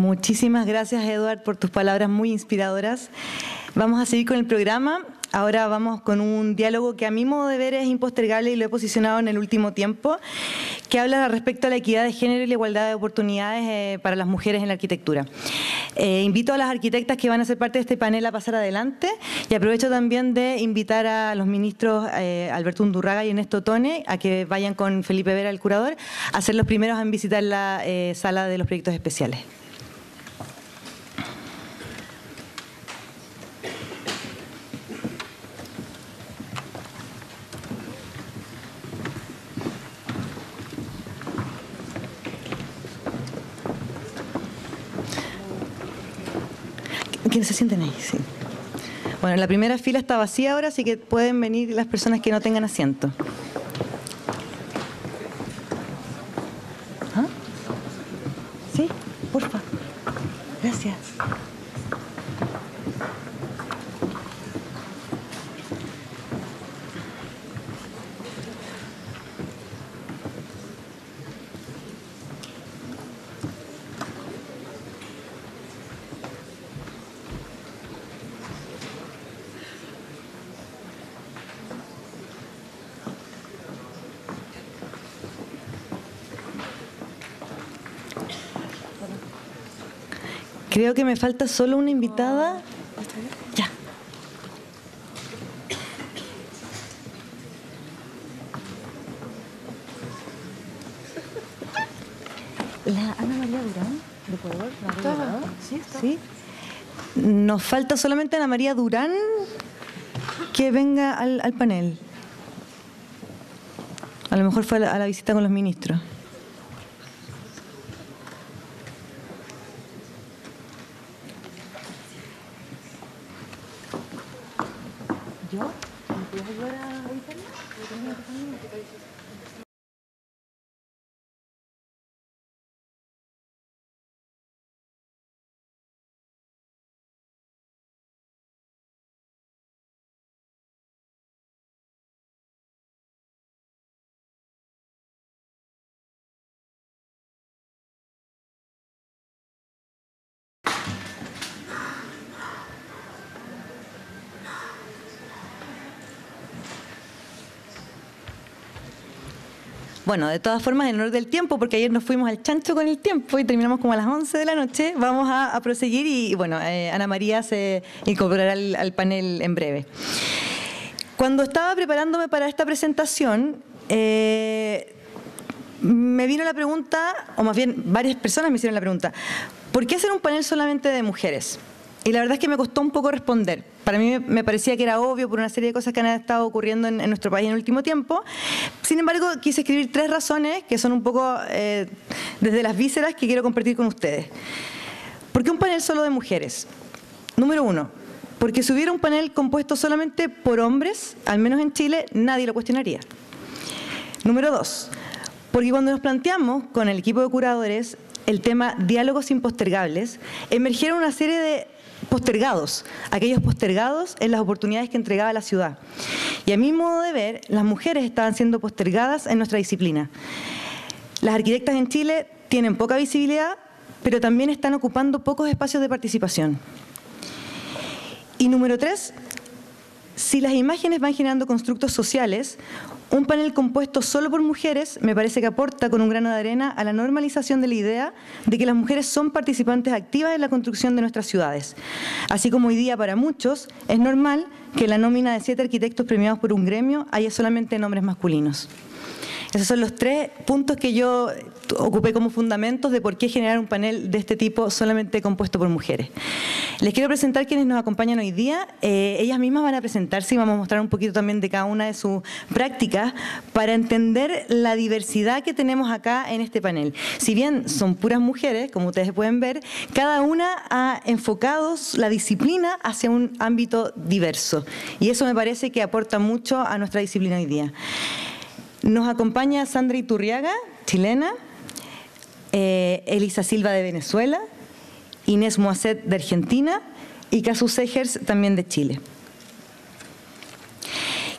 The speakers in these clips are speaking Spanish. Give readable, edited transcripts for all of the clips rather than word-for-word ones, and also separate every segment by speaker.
Speaker 1: Muchísimas gracias, Eduard, por tus palabras muy inspiradoras. Vamos a seguir con el programa. Ahora vamos con un diálogo que a mi modo de ver es impostergable y lo he posicionado en el último tiempo, que habla respecto a la equidad de género y la igualdad de oportunidades para las mujeres en la arquitectura. Invito a las arquitectas que van a ser parte de este panel a pasar adelante y aprovecho también de invitar a los ministros Alberto Undurraga y Ernesto Tone a que vayan con Felipe Vera, el curador, a ser los primeros en visitar la sala de los proyectos especiales. ¿Quiénes se sienten ahí? Sí. Bueno, la primera fila está vacía ahora, así que pueden venir las personas que no tengan asiento. ¿Ah? Sí, porfa. Gracias. Creo que me falta solo una invitada. Ya. La Ana María Durán, de Ecuador. Sí, está. ¿Sí? Nos falta solamente Ana María Durán que venga al panel. A lo mejor fue a la visita con los ministros. ¿Yo? ¿Me puedes ayudar a editarla? Bueno, de todas formas, en honor del tiempo, porque ayer nos fuimos al chancho con el tiempo y terminamos como a las 11 de la noche, vamos a proseguir y, bueno, Ana María se incorporará al panel en breve. Cuando estaba preparándome para esta presentación, me vino la pregunta, o más bien varias personas me hicieron la pregunta, ¿por qué hacer un panel solamente de mujeres? Y la verdad es que me costó un poco responder. Para mí me parecía que era obvio por una serie de cosas que han estado ocurriendo en nuestro país en el último tiempo. Sin embargo, quise escribir 3 razones que son un poco desde las vísceras que quiero compartir con ustedes. ¿Por qué un panel solo de mujeres? Número 1, porque si hubiera un panel compuesto solamente por hombres, al menos en Chile, nadie lo cuestionaría. Número 2, porque cuando nos planteamos con el equipo de curadores el tema diálogos impostergables, emergieron una serie de postergados, aquellos postergados en las oportunidades que entregaba la ciudad. Y a mi modo de ver, las mujeres estaban siendo postergadas en nuestra disciplina. Las arquitectas en Chile tienen poca visibilidad, pero también están ocupando pocos espacios de participación. Y número 3, si las imágenes van generando constructos sociales, un panel compuesto solo por mujeres me parece que aporta con un grano de arena a la normalización de la idea de que las mujeres son participantes activas en la construcción de nuestras ciudades. Así como hoy día para muchos es normal que en la nómina de 7 arquitectos premiados por un gremio haya solamente nombres masculinos. Esos son los 3 puntos que yo ocupé como fundamentos de por qué generar un panel de este tipo solamente compuesto por mujeres. Les quiero presentar quienes nos acompañan hoy día. Ellas mismas van a presentarse y vamos a mostrar un poquito también de cada una de sus prácticas para entender la diversidad que tenemos acá en este panel. Si bien son puras mujeres, como ustedes pueden ver, cada una ha enfocado la disciplina hacia un ámbito diverso. Y eso me parece que aporta mucho a nuestra disciplina hoy día. Nos acompaña Sandra Iturriaga, chilena, Elisa Silva de Venezuela, Inés Moacet de Argentina y Casu Segers también de Chile.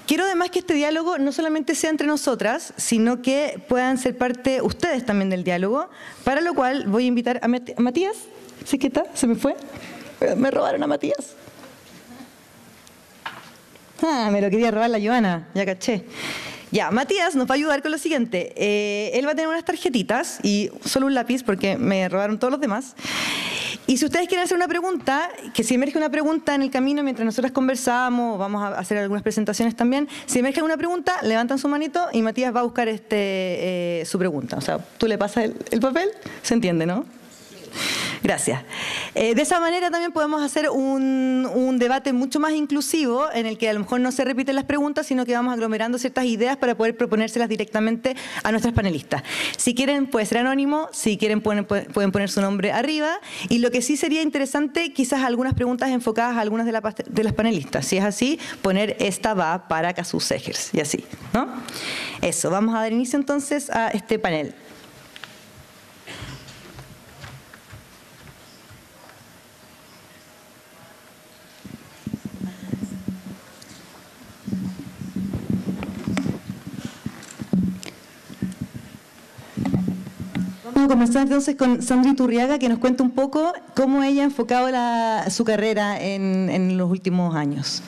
Speaker 1: Quiero además que este diálogo no solamente sea entre nosotras, sino que puedan ser parte ustedes también del diálogo, para lo cual voy a invitar a Matías. ¿Sí que está? ¿Se me fue? Me robaron a Matías. Ah, me lo quería robar la Joana, ya caché. Ya, Matías nos va a ayudar con lo siguiente. Él va a tener unas tarjetitas y solo un lápiz porque me robaron todos los demás. Y si ustedes quieren hacer una pregunta, que si emerge una pregunta en el camino mientras nosotras conversamos, vamos a hacer algunas presentaciones también, si emerge alguna pregunta, levantan su manito y Matías va a buscar su pregunta. O sea, tú le pasas el papel, se entiende, ¿no? Gracias. De esa manera también podemos hacer un debate mucho más inclusivo en el que a lo mejor no se repiten las preguntas, sino que vamos aglomerando ciertas ideas para poder proponérselas directamente a nuestras panelistas. Si quieren puede ser anónimo, si quieren pueden poner su nombre arriba, y lo que sí sería interesante, quizás algunas preguntas enfocadas a algunas de las panelistas. Si es así, poner esta va para Cazzu Segers y así, ¿no? Eso, vamos a dar inicio entonces a este panel. Vamos a comenzar entonces con Sandra Iturriaga, que nos cuenta un poco cómo ella ha enfocado su carrera en los últimos años.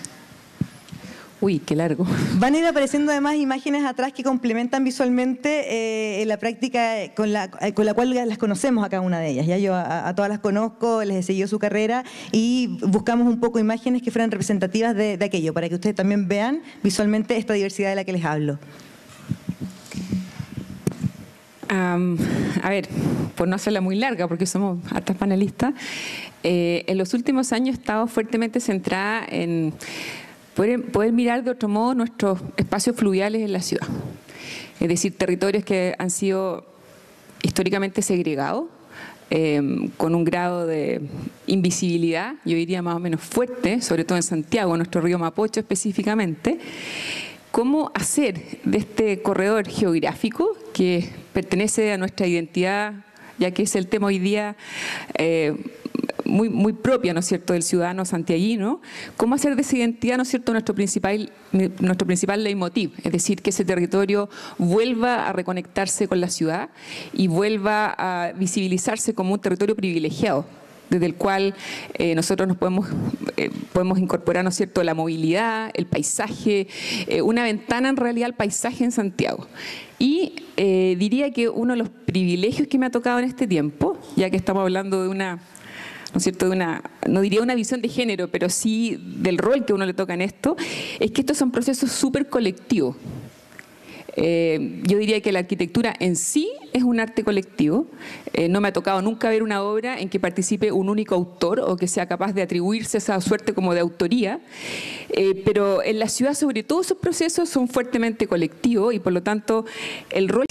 Speaker 2: Uy, qué largo.
Speaker 1: Van a ir apareciendo además imágenes atrás que complementan visualmente la práctica con la cual las conocemos a cada una de ellas. Ya yo a todas las conozco, les he seguido su carrera y buscamos un poco imágenes que fueran representativas de aquello, para que ustedes también vean visualmente esta diversidad de la que les hablo.
Speaker 2: A ver, por no hacerla muy larga, porque somos hartas panelistas, en los últimos años he estado fuertemente centrada en poder mirar de otro modo nuestros espacios fluviales en la ciudad. Es decir, territorios que han sido históricamente segregados, con un grado de invisibilidad, yo diría más o menos fuerte, sobre todo en Santiago, nuestro río Mapocho específicamente. ¿Cómo hacer de este corredor geográfico que pertenece a nuestra identidad, ya que es el tema hoy día muy propia, ¿no es cierto?, del ciudadano santiaguino, cómo hacer de esa identidad, ¿no es cierto?, nuestro principal leitmotiv, es decir, que ese territorio vuelva a reconectarse con la ciudad y vuelva a visibilizarse como un territorio privilegiado, desde el cual nosotros nos podemos incorporar, ¿no es cierto?, la movilidad, el paisaje, una ventana en realidad al paisaje en Santiago. Y diría que uno de los privilegios que me ha tocado en este tiempo, ya que estamos hablando de una, ¿no es cierto?, no diría una visión de género, pero sí del rol que a uno le toca en esto, es que estos son procesos súper colectivos. Yo diría que la arquitectura en sí es un arte colectivo. No me ha tocado nunca ver una obra en que participe un único autor o que sea capaz de atribuirse esa suerte como de autoría, pero en la ciudad sobre todo esos procesos son fuertemente colectivos y por lo tanto el rol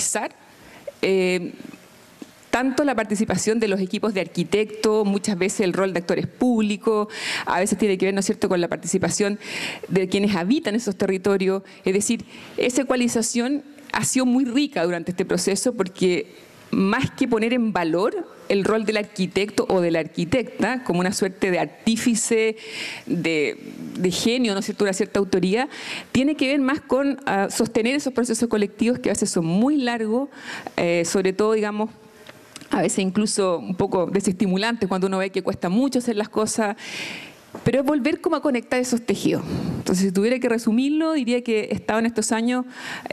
Speaker 2: tanto la participación de los equipos de arquitectos, muchas veces el rol de actores públicos, a veces tiene que ver, ¿no es cierto?, con la participación de quienes habitan esos territorios. Es decir, esa ecualización ha sido muy rica durante este proceso porque más que poner en valor el rol del arquitecto o de la arquitecta como una suerte de artífice, de genio, ¿no es cierto?, una cierta autoría, tiene que ver más con sostener esos procesos colectivos que a veces son muy largos, sobre todo, digamos, a veces incluso un poco desestimulantes cuando uno ve que cuesta mucho hacer las cosas, pero es volver como a conectar esos tejidos. Entonces, si tuviera que resumirlo, diría que he estado en estos años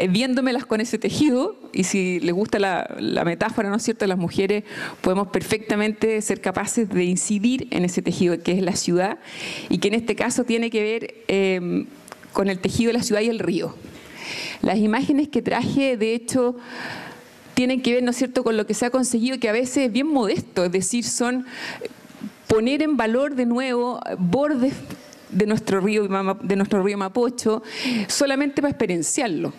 Speaker 2: viéndomelas con ese tejido, y si les gusta la metáfora, ¿no es cierto?, de las mujeres, podemos perfectamente ser capaces de incidir en ese tejido que es la ciudad, y que en este caso tiene que ver con el tejido de la ciudad y el río. Las imágenes que traje, de hecho, tienen que ver, ¿no es cierto?, con lo que se ha conseguido, que a veces es bien modesto, es decir, son poner en valor de nuevo bordes de nuestro río Mapocho, solamente para experienciarlo.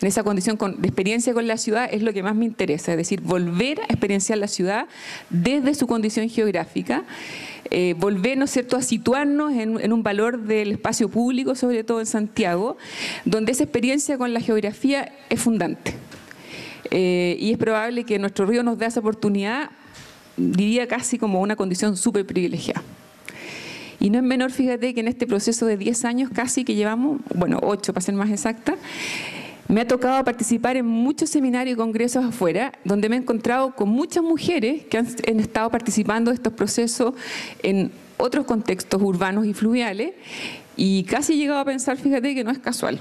Speaker 2: En esa condición de experiencia con la ciudad es lo que más me interesa, es decir, volver a experienciar la ciudad desde su condición geográfica, volver, ¿no es cierto?, a situarnos en un valor del espacio público, sobre todo en Santiago, donde esa experiencia con la geografía es fundante. Y es probable que nuestro río nos dé esa oportunidad, diría casi como una condición súper privilegiada. Y no es menor, fíjate, que en este proceso de 10 años casi que llevamos, bueno, 8 para ser más exacta, me ha tocado participar en muchos seminarios y congresos afuera, donde me he encontrado con muchas mujeres que han estado participando de estos procesos en otros contextos urbanos y fluviales, y casi he llegado a pensar, fíjate, que no es casual.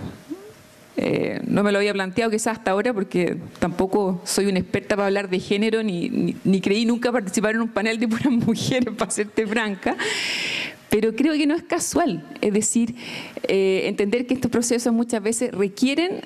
Speaker 2: No me lo había planteado quizás hasta ahora, porque tampoco soy una experta para hablar de género, ni creí nunca participar en un panel de puras mujeres, para serte franca. Pero creo que no es casual, es decir, entender que estos procesos muchas veces requieren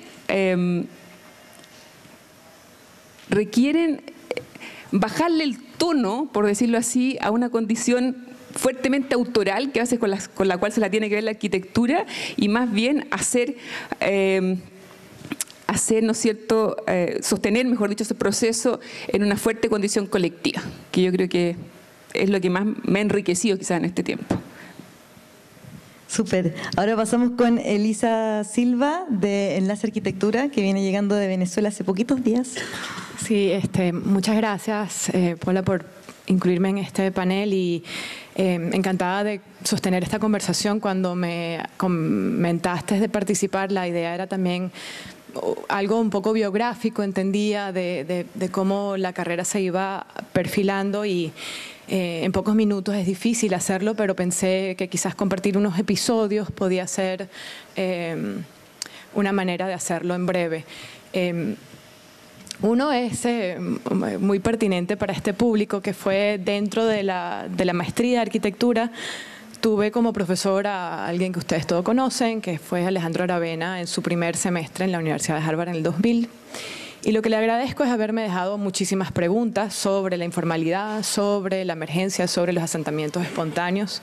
Speaker 2: bajarle el tono, por decirlo así, a una condición fuertemente autoral, que a veces con la cual se la tiene que ver la arquitectura, y más bien hacer, ¿no es cierto?, sostener, mejor dicho, ese proceso en una fuerte condición colectiva, que yo creo que es lo que más me ha enriquecido quizás en este tiempo.
Speaker 1: Súper. Ahora pasamos con Elisa Silva de Enlace Arquitectura, que viene llegando de Venezuela hace poquitos días.
Speaker 3: Sí, muchas gracias, Paula, por incluirme en este panel, y encantada de sostener esta conversación. Cuando me comentaste de participar, la idea era también algo un poco biográfico, entendía, de cómo la carrera se iba perfilando, y en pocos minutos es difícil hacerlo, pero pensé que quizás compartir unos episodios podía ser una manera de hacerlo en breve. Uno es muy pertinente para este público, que fue dentro de la maestría de arquitectura. Tuve como profesor a alguien que ustedes todos conocen, que fue Alejandro Aravena, en su primer semestre en la Universidad de Harvard en el 2000. Y lo que le agradezco es haberme dejado muchísimas preguntas sobre la informalidad, sobre la emergencia, sobre los asentamientos espontáneos,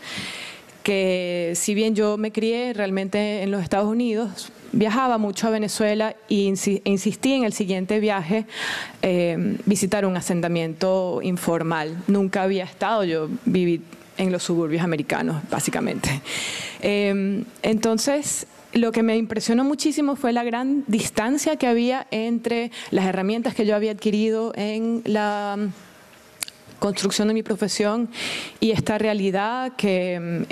Speaker 3: que si bien yo me crié realmente en los Estados Unidos, viajaba mucho a Venezuela e insistí en el siguiente viaje visitar un asentamiento informal. Nunca había estado, yo viví en los suburbios americanos, básicamente. Entonces, lo que me impresionó muchísimo fue la gran distancia que había entre las herramientas que yo había adquirido en la construcción de mi profesión y esta realidad que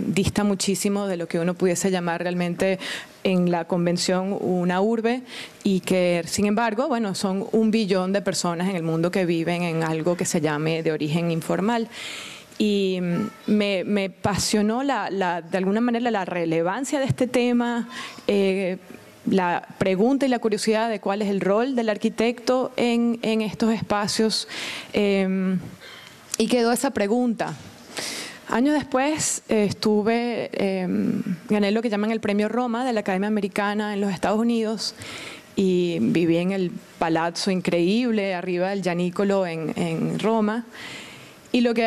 Speaker 3: dista muchísimo de lo que uno pudiese llamar realmente en la convención una urbe, y que sin embargo, bueno, son 1 billón de personas en el mundo que viven en algo que se llame de origen informal. Y me apasionó de alguna manera la relevancia de este tema, la pregunta y la curiosidad de cuál es el rol del arquitecto en estos espacios, y quedó esa pregunta. Años después gané lo que llaman el Premio Roma de la Academia Americana en los Estados Unidos, y viví en el palazzo increíble arriba del Gianicolo en Roma. Y lo que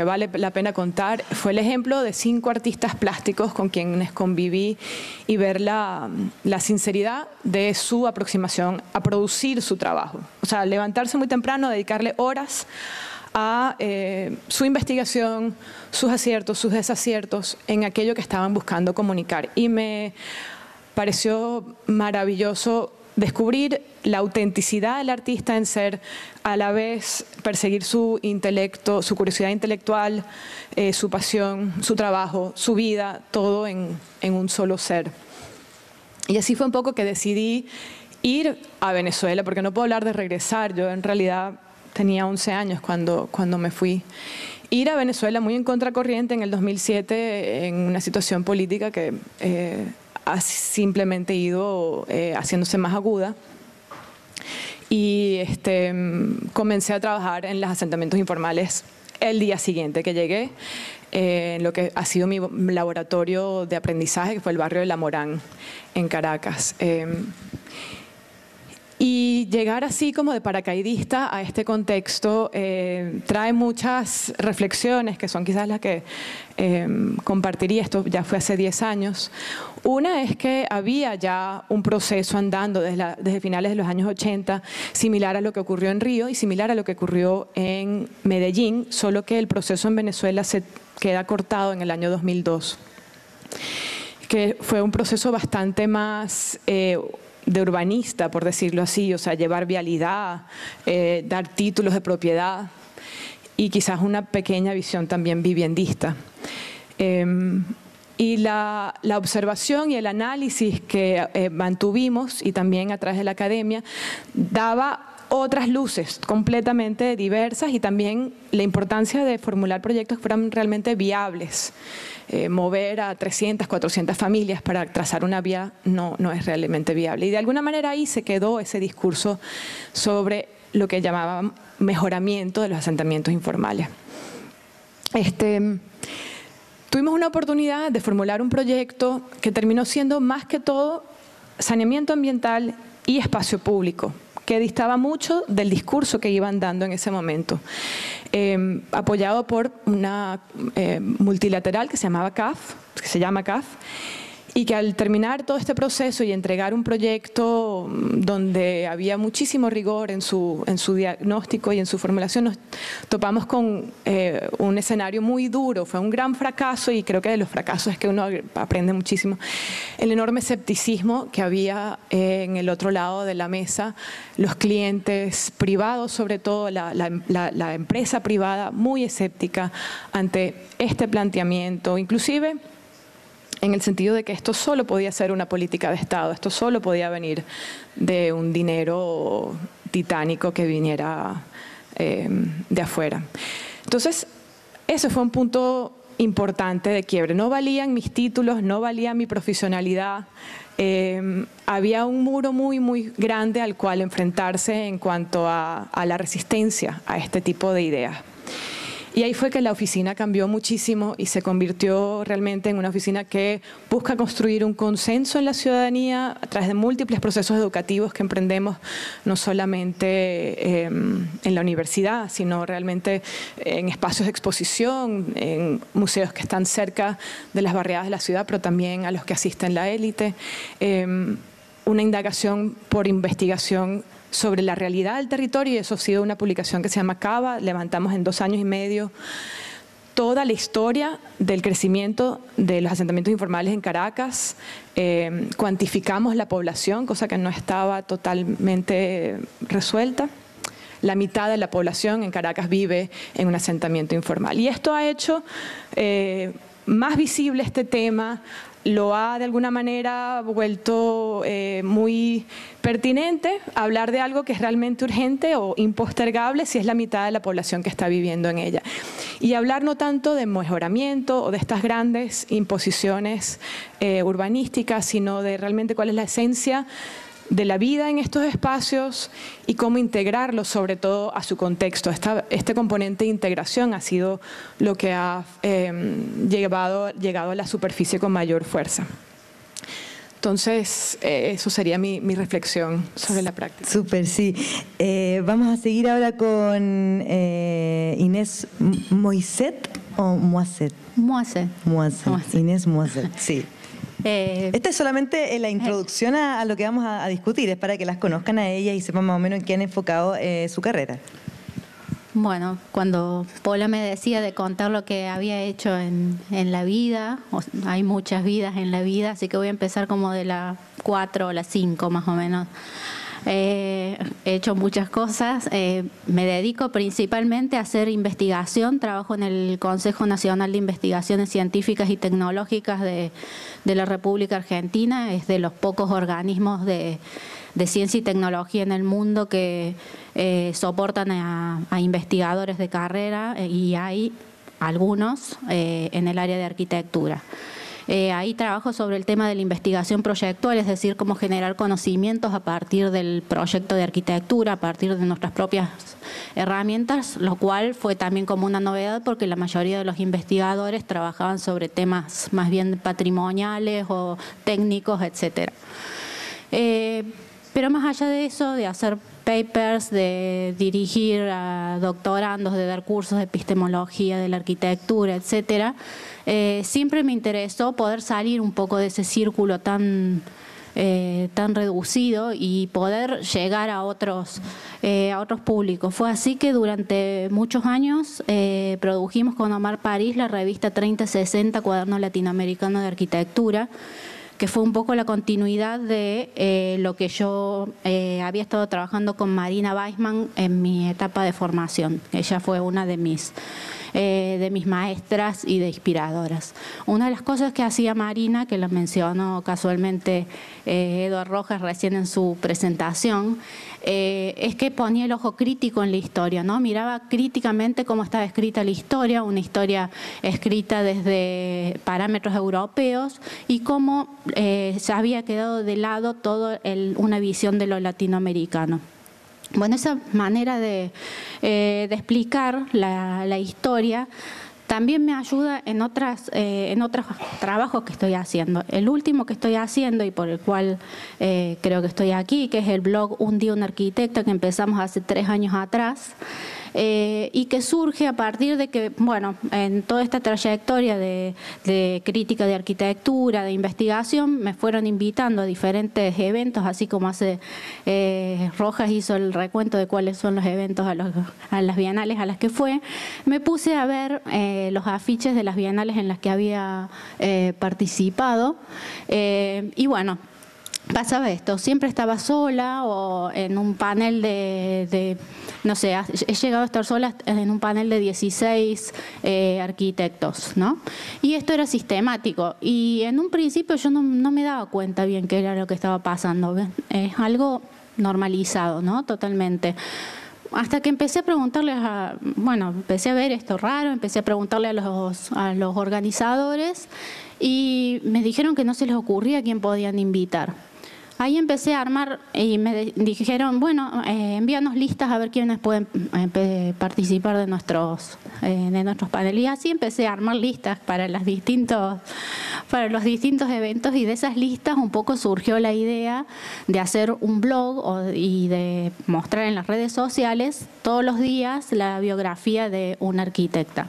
Speaker 3: vale la pena contar fue el ejemplo de 5 artistas plásticos con quienes conviví, y ver la sinceridad de su aproximación a producir su trabajo. O sea, levantarse muy temprano, dedicarle horas a su investigación, sus aciertos, sus desaciertos en aquello que estaban buscando comunicar. Y me pareció maravilloso descubrir la autenticidad del artista en ser, a la vez, perseguir su intelecto, su curiosidad intelectual, su pasión, su trabajo, su vida, todo en un solo ser. Y así fue un poco que decidí ir a Venezuela, porque no puedo hablar de regresar. Yo en realidad tenía 11 años cuando me fui. Ir a Venezuela muy en contracorriente en el 2007, en una situación política que ha simplemente ido haciéndose más aguda. Y comencé a trabajar en los asentamientos informales el día siguiente que llegué, en lo que ha sido mi laboratorio de aprendizaje, que fue el barrio de La Morán, en Caracas. Y llegar así como de paracaidista a este contexto trae muchas reflexiones, que son quizás las que compartiría. Esto ya fue hace 10 años. Una es que había ya un proceso andando desde finales de los años 80, similar a lo que ocurrió en Río y similar a lo que ocurrió en Medellín, solo que el proceso en Venezuela se queda cortado en el año 2002, que fue un proceso bastante más de urbanista, por decirlo así, o sea, llevar vialidad, dar títulos de propiedad. y quizás una pequeña visión también viviendista. Y la observación y el análisis que mantuvimos, y también a través de la academia, daba otras luces completamente diversas, y también la importancia de formular proyectos que fueran realmente viables. Mover a 300, 400 familias para trazar una vía no es realmente viable. Y de alguna manera ahí se quedó ese discurso sobre lo que llamaban mejoramiento de los asentamientos informales. Tuvimos una oportunidad de formular un proyecto que terminó siendo más que todo saneamiento ambiental y espacio público, que distaba mucho del discurso que iban dando en ese momento, apoyado por una multilateral que se llama CAF, y que al terminar todo este proceso y entregar un proyecto donde había muchísimo rigor en su diagnóstico y en su formulación, nos topamos con un escenario muy duro. Fue un gran fracaso, y creo que de los fracasos es que uno aprende muchísimo. El enorme escepticismo que había en el otro lado de la mesa, los clientes privados, sobre todo la empresa privada, muy escéptica ante este planteamiento, inclusive en el sentido de que esto solo podía ser una política de Estado, esto solo podía venir de un dinero titánico que viniera de afuera. Entonces, ese fue un punto importante de quiebre. No valían mis títulos, no valía mi profesionalidad. Había un muro muy, muy grande al cual enfrentarse en cuanto a la resistencia a este tipo de ideas. Y ahí fue que la oficina cambió muchísimo y se convirtió realmente en una oficina que busca construir un consenso en la ciudadanía a través de múltiples procesos educativos que emprendemos, no solamente en la universidad, sino realmente en espacios de exposición, en museos que están cerca de las barriadas de la ciudad, pero también a los que asisten la élite. Una indagación por investigación sobre la realidad del territorio, y eso ha sido una publicación que se llama Cava. Levantamos en 2 años y medio toda la historia del crecimiento de los asentamientos informales en Caracas. Cuantificamos la población, cosa que no estaba totalmente resuelta. La mitad de la población en Caracas vive en un asentamiento informal. Y esto ha hecho más visible este tema, lo ha de alguna manera vuelto muy pertinente hablar de algo que es realmente urgente o impostergable si es la mitad de la población que está viviendo en ella. Y hablar no tanto de mejoramiento o de estas grandes imposiciones urbanísticas, sino de realmente cuál es la esencia de la vida en estos espacios y cómo integrarlos, sobre todo a su contexto. Este componente de integración ha sido lo que ha llegado a la superficie con mayor fuerza. Entonces, eso sería mi reflexión sobre la práctica.
Speaker 1: Súper, sí. Vamos a seguir ahora con Inés Moiset o Moiset.
Speaker 4: Moiset.
Speaker 1: Inés Moiset, sí. Esta es solamente la introducción a lo que vamos a discutir, es para que las conozcan a ellas y sepan más o menos en qué han enfocado su carrera.
Speaker 4: Bueno, cuando Paula me decía de contar lo que había hecho en la vida, hay muchas vidas en la vida, así que voy a empezar como de la 4 o la 5 más o menos. He hecho muchas cosas, me dedico principalmente a hacer investigación, trabajo en el Consejo Nacional de Investigaciones Científicas y Tecnológicas de la República Argentina. Es de los pocos organismos de ciencia y tecnología en el mundo que soportan a investigadores de carrera, y hay algunos en el área de arquitectura. Ahí trabajo sobre el tema de la investigación proyectual, es decir, cómo generar conocimientos a partir del proyecto de arquitectura, a partir de nuestras propias herramientas, lo cual fue también como una novedad porque la mayoría de los investigadores trabajaban sobre temas más bien patrimoniales o técnicos, etcétera. Pero más allá de eso, de hacer papers, de dirigir a doctorandos, de dar cursos de epistemología, de la arquitectura, etcétera, siempre me interesó poder salir un poco de ese círculo tan reducido y poder llegar a otros públicos. Fue así que durante muchos años produjimos con Omar París la revista 3060, Cuaderno Latinoamericano de Arquitectura, que fue un poco la continuidad de lo que yo había estado trabajando con Marina Weissman en mi etapa de formación. Ella fue una de mis maestras y de inspiradoras. Una de las cosas que hacía Marina, que lo mencionó casualmente Eduardo Rojas recién en su presentación, es que ponía el ojo crítico en la historia, ¿no? Miraba críticamente cómo estaba escrita la historia, una historia escrita desde parámetros europeos y cómo se había quedado de lado toda una visión de lo latinoamericano. Bueno, esa manera de explicar la historia también me ayuda en otros trabajos que estoy haciendo. El último que estoy haciendo y por el cual creo que estoy aquí, que es el blog Un día una arquitecta, que empezamos hace 3 años atrás, y que surge a partir de que, bueno, en toda esta trayectoria de crítica de arquitectura, de investigación, me fueron invitando a diferentes eventos, así como hace Rojas hizo el recuento de cuáles son los eventos a las bienales a las que fue. Me puse a ver los afiches de las bienales en las que había participado y bueno, pasaba esto, siempre estaba sola o en un panel no sé, he llegado a estar sola en un panel de 16 arquitectos, ¿no? Y esto era sistemático y en un principio yo no me daba cuenta bien qué era lo que estaba pasando, es algo normalizado, ¿no? Totalmente. Hasta que empecé a preguntarles empecé a ver esto raro, empecé a preguntarle a los organizadores y me dijeron que no se les ocurría quién podían invitar. Ahí empecé a armar y me dijeron, bueno, envíanos listas a ver quiénes pueden participar de nuestros paneles. Y así empecé a armar listas para los distintos eventos y de esas listas un poco surgió la idea de hacer un blog y de mostrar en las redes sociales todos los días la biografía de una arquitecta.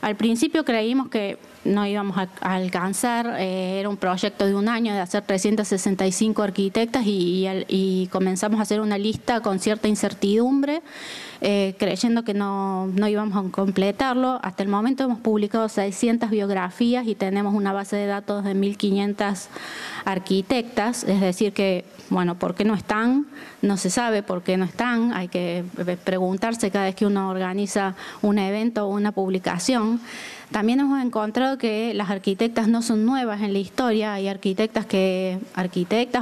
Speaker 4: Al principio creímos que no íbamos a alcanzar, era un proyecto de 1 año de hacer 365 arquitectas y comenzamos a hacer una lista con cierta incertidumbre, creyendo que no íbamos a completarlo. Hasta el momento hemos publicado 600 biografías y tenemos una base de datos de 1.500 arquitectas, es decir que, bueno, ¿por qué no están? No se sabe por qué no están, hay que preguntarse cada vez que uno organiza un evento o una publicación. También hemos encontrado que las arquitectas no son nuevas en la historia, hay arquitectas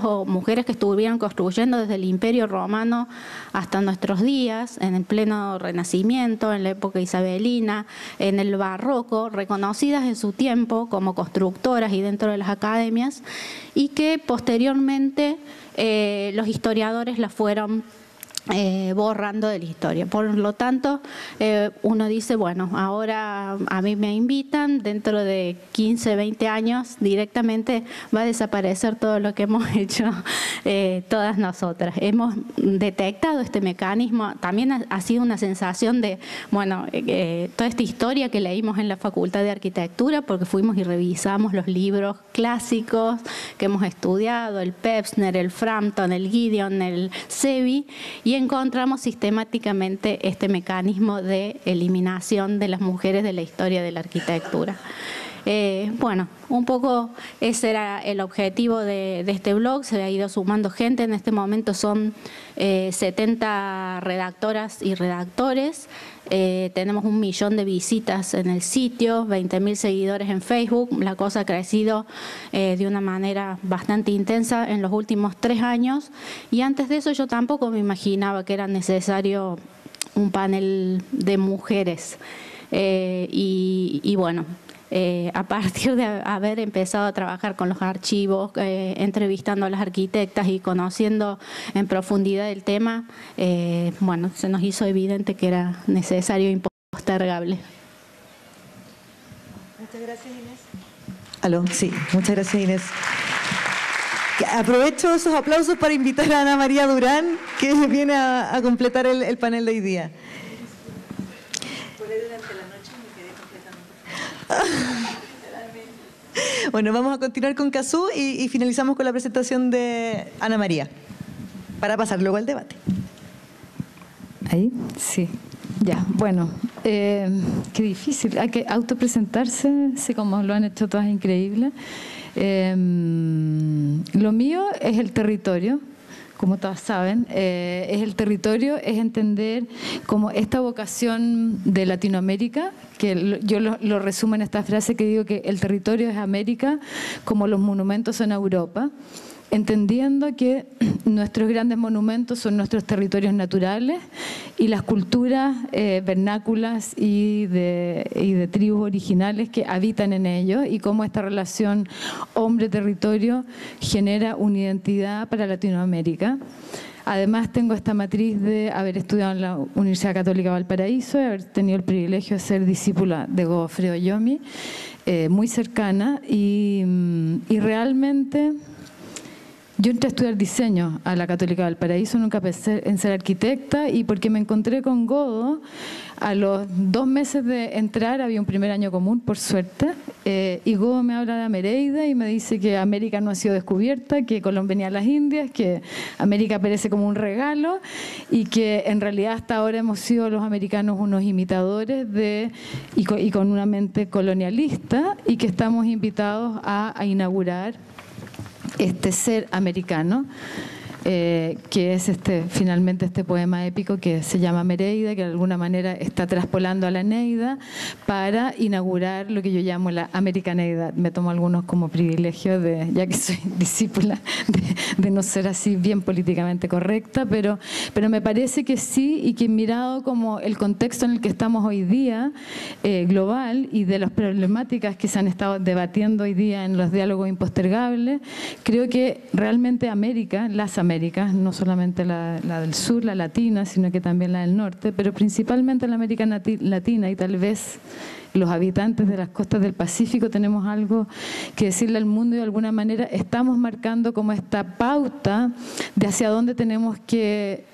Speaker 4: o mujeres que estuvieron construyendo desde el Imperio Romano hasta nuestros días, en el pleno Renacimiento, en la época isabelina, en el Barroco, reconocidas en su tiempo como constructoras y dentro de las academias, y que posteriormente los historiadores las fueron borrando de la historia. Por lo tanto, uno dice, bueno, ahora a mí me invitan, dentro de 15, 20 años directamente va a desaparecer todo lo que hemos hecho todas nosotras. Hemos detectado este mecanismo, también ha sido una sensación de, bueno, toda esta historia que leímos en la Facultad de Arquitectura, porque fuimos y revisamos los libros clásicos que hemos estudiado, el Pevsner, el Frampton, el Gideon, el Sevi, y encontramos sistemáticamente este mecanismo de eliminación de las mujeres de la historia de la arquitectura. Bueno, un poco ese era el objetivo de este blog, se ha ido sumando gente, en este momento son 70 redactoras y redactores, tenemos 1 millón de visitas en el sitio, 20.000 seguidores en Facebook, la cosa ha crecido de una manera bastante intensa en los últimos 3 años y antes de eso yo tampoco me imaginaba que era necesario un panel de mujeres y bueno, a partir de haber empezado a trabajar con los archivos, entrevistando a las arquitectas y conociendo en profundidad el tema, bueno, se nos hizo evidente que era necesario e impostergable.
Speaker 1: Muchas gracias, Inés. Aló, sí, muchas gracias, Inés. Aprovecho esos aplausos para invitar a Ana María Durán, que viene a completar el panel de hoy día. Bueno, vamos a continuar con Cazú y finalizamos con la presentación de Ana María, para pasar luego al debate.
Speaker 5: ¿Ahí? Sí. Ya, bueno, Qué difícil. Hay que autopresentarse, sí, como lo han hecho todas, increíble. Lo mío es el territorio. Como todas saben, es el territorio, es entender como esta vocación de Latinoamérica, que yo lo resumo en esta frase que digo que el territorio es América, como los monumentos son Europa, entendiendo que nuestros grandes monumentos son nuestros territorios naturales y las culturas vernáculas y de tribus originales que habitan en ellos, y cómo esta relación hombre-territorio genera una identidad para Latinoamérica. Además tengo esta matriz de haber estudiado en la Universidad Católica Valparaíso y haber tenido el privilegio de ser discípula de Godofredo Yomi, muy cercana, y realmente... Yo entré a estudiar diseño a la Católica Valparaíso, nunca pensé en ser arquitecta, y porque me encontré con Godo, a los 2 meses de entrar había un primer año común, por suerte, y Godo me habla de Amereida y me dice que América no ha sido descubierta, que Colón venía a las Indias, que América aparece como un regalo y que en realidad hasta ahora hemos sido los americanos unos imitadores y con una mente colonialista, y que estamos invitados a inaugurar este ser americano, que es finalmente este poema épico que se llama Mereida, que de alguna manera está traspolando a la Eneida para inaugurar lo que yo llamo la americaneidad. Me tomo algunos como privilegio, ya que soy discípula, de no ser así bien políticamente correcta, pero me parece que sí, y que mirado como el contexto en el que estamos hoy día, global, y de las problemáticas que se han estado debatiendo hoy día en los diálogos impostergables, creo que realmente América, las Américas, no solamente la del sur, la latina, sino que también la del norte, pero principalmente la América Latina, y tal vez los habitantes de las costas del Pacífico, tenemos algo que decirle al mundo, y de alguna manera estamos marcando como esta pauta de hacia dónde tenemos que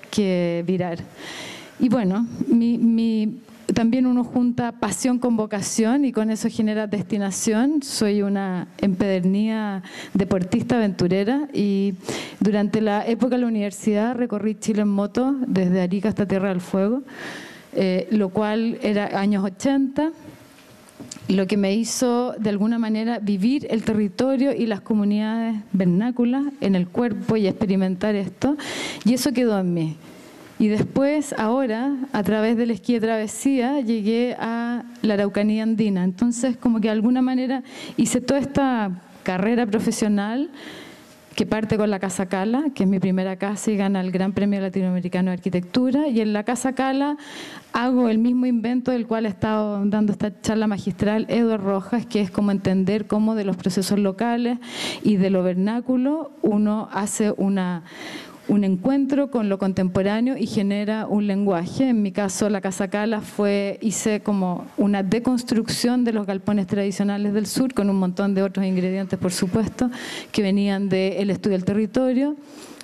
Speaker 5: virar. Y bueno, también uno junta pasión con vocación, y con eso genera destinación. Soy una empedernida deportista aventurera, y durante la época de la universidad recorrí Chile en moto desde Arica hasta Tierra del Fuego, lo cual era años 80, lo que me hizo de alguna manera vivir el territorio y las comunidades vernáculas en el cuerpo y experimentar esto, y eso quedó en mí. Y después, ahora, a través del esquí de travesía, llegué a la Araucanía andina. Entonces, como que de alguna manera hice toda esta carrera profesional que parte con la Casa Cala, que es mi primera casa y gana el Gran Premio Latinoamericano de Arquitectura. Y en la Casa Cala hago el mismo invento del cual ha estado dando esta charla magistral Eduard Rojas, que es como entender cómo de los procesos locales y de lo vernáculo uno hace un encuentro con lo contemporáneo y genera un lenguaje. En mi caso, la Casa Cala hice como una deconstrucción de los galpones tradicionales del sur, con un montón de otros ingredientes, por supuesto, que venían del estudio del territorio.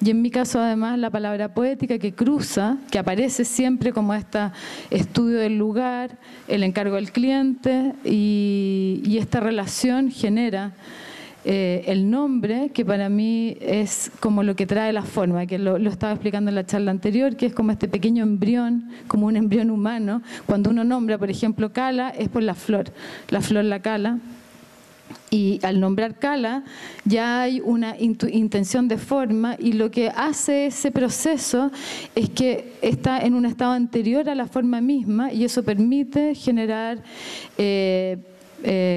Speaker 5: Y en mi caso, además, la palabra poética que cruza, que aparece siempre como este estudio del lugar, el encargo del cliente, y esta relación genera el nombre, que para mí es como lo que trae la forma, que lo estaba explicando en la charla anterior, que es como este pequeño embrión, como un embrión humano. Cuando uno nombra, por ejemplo, Cala, es por la flor la Cala. Y al nombrar Cala ya hay una intención de forma, y lo que hace ese proceso es que está en un estado anterior a la forma misma, y eso permite generar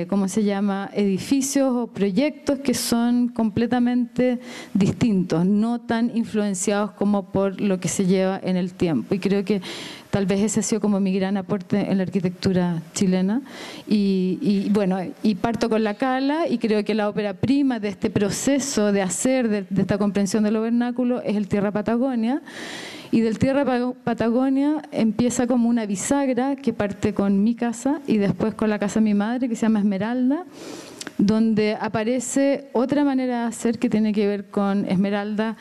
Speaker 5: ¿cómo se llama?, edificios o proyectos que son completamente distintos, no tan influenciados como por lo que se lleva en el tiempo. Y creo que tal vez ese ha sido como mi gran aporte en la arquitectura chilena. Y bueno, y parto con la Cala, y creo que la ópera prima de este proceso de hacer, de esta comprensión de lo vernáculo, es el Tierra Patagonia. Y del Tierra Patagonia empieza como una bisagra que parte con mi casa y después con la casa de mi madre, que se llama Esmeralda, donde aparece otra manera de hacer que tiene que ver con Esmeralda.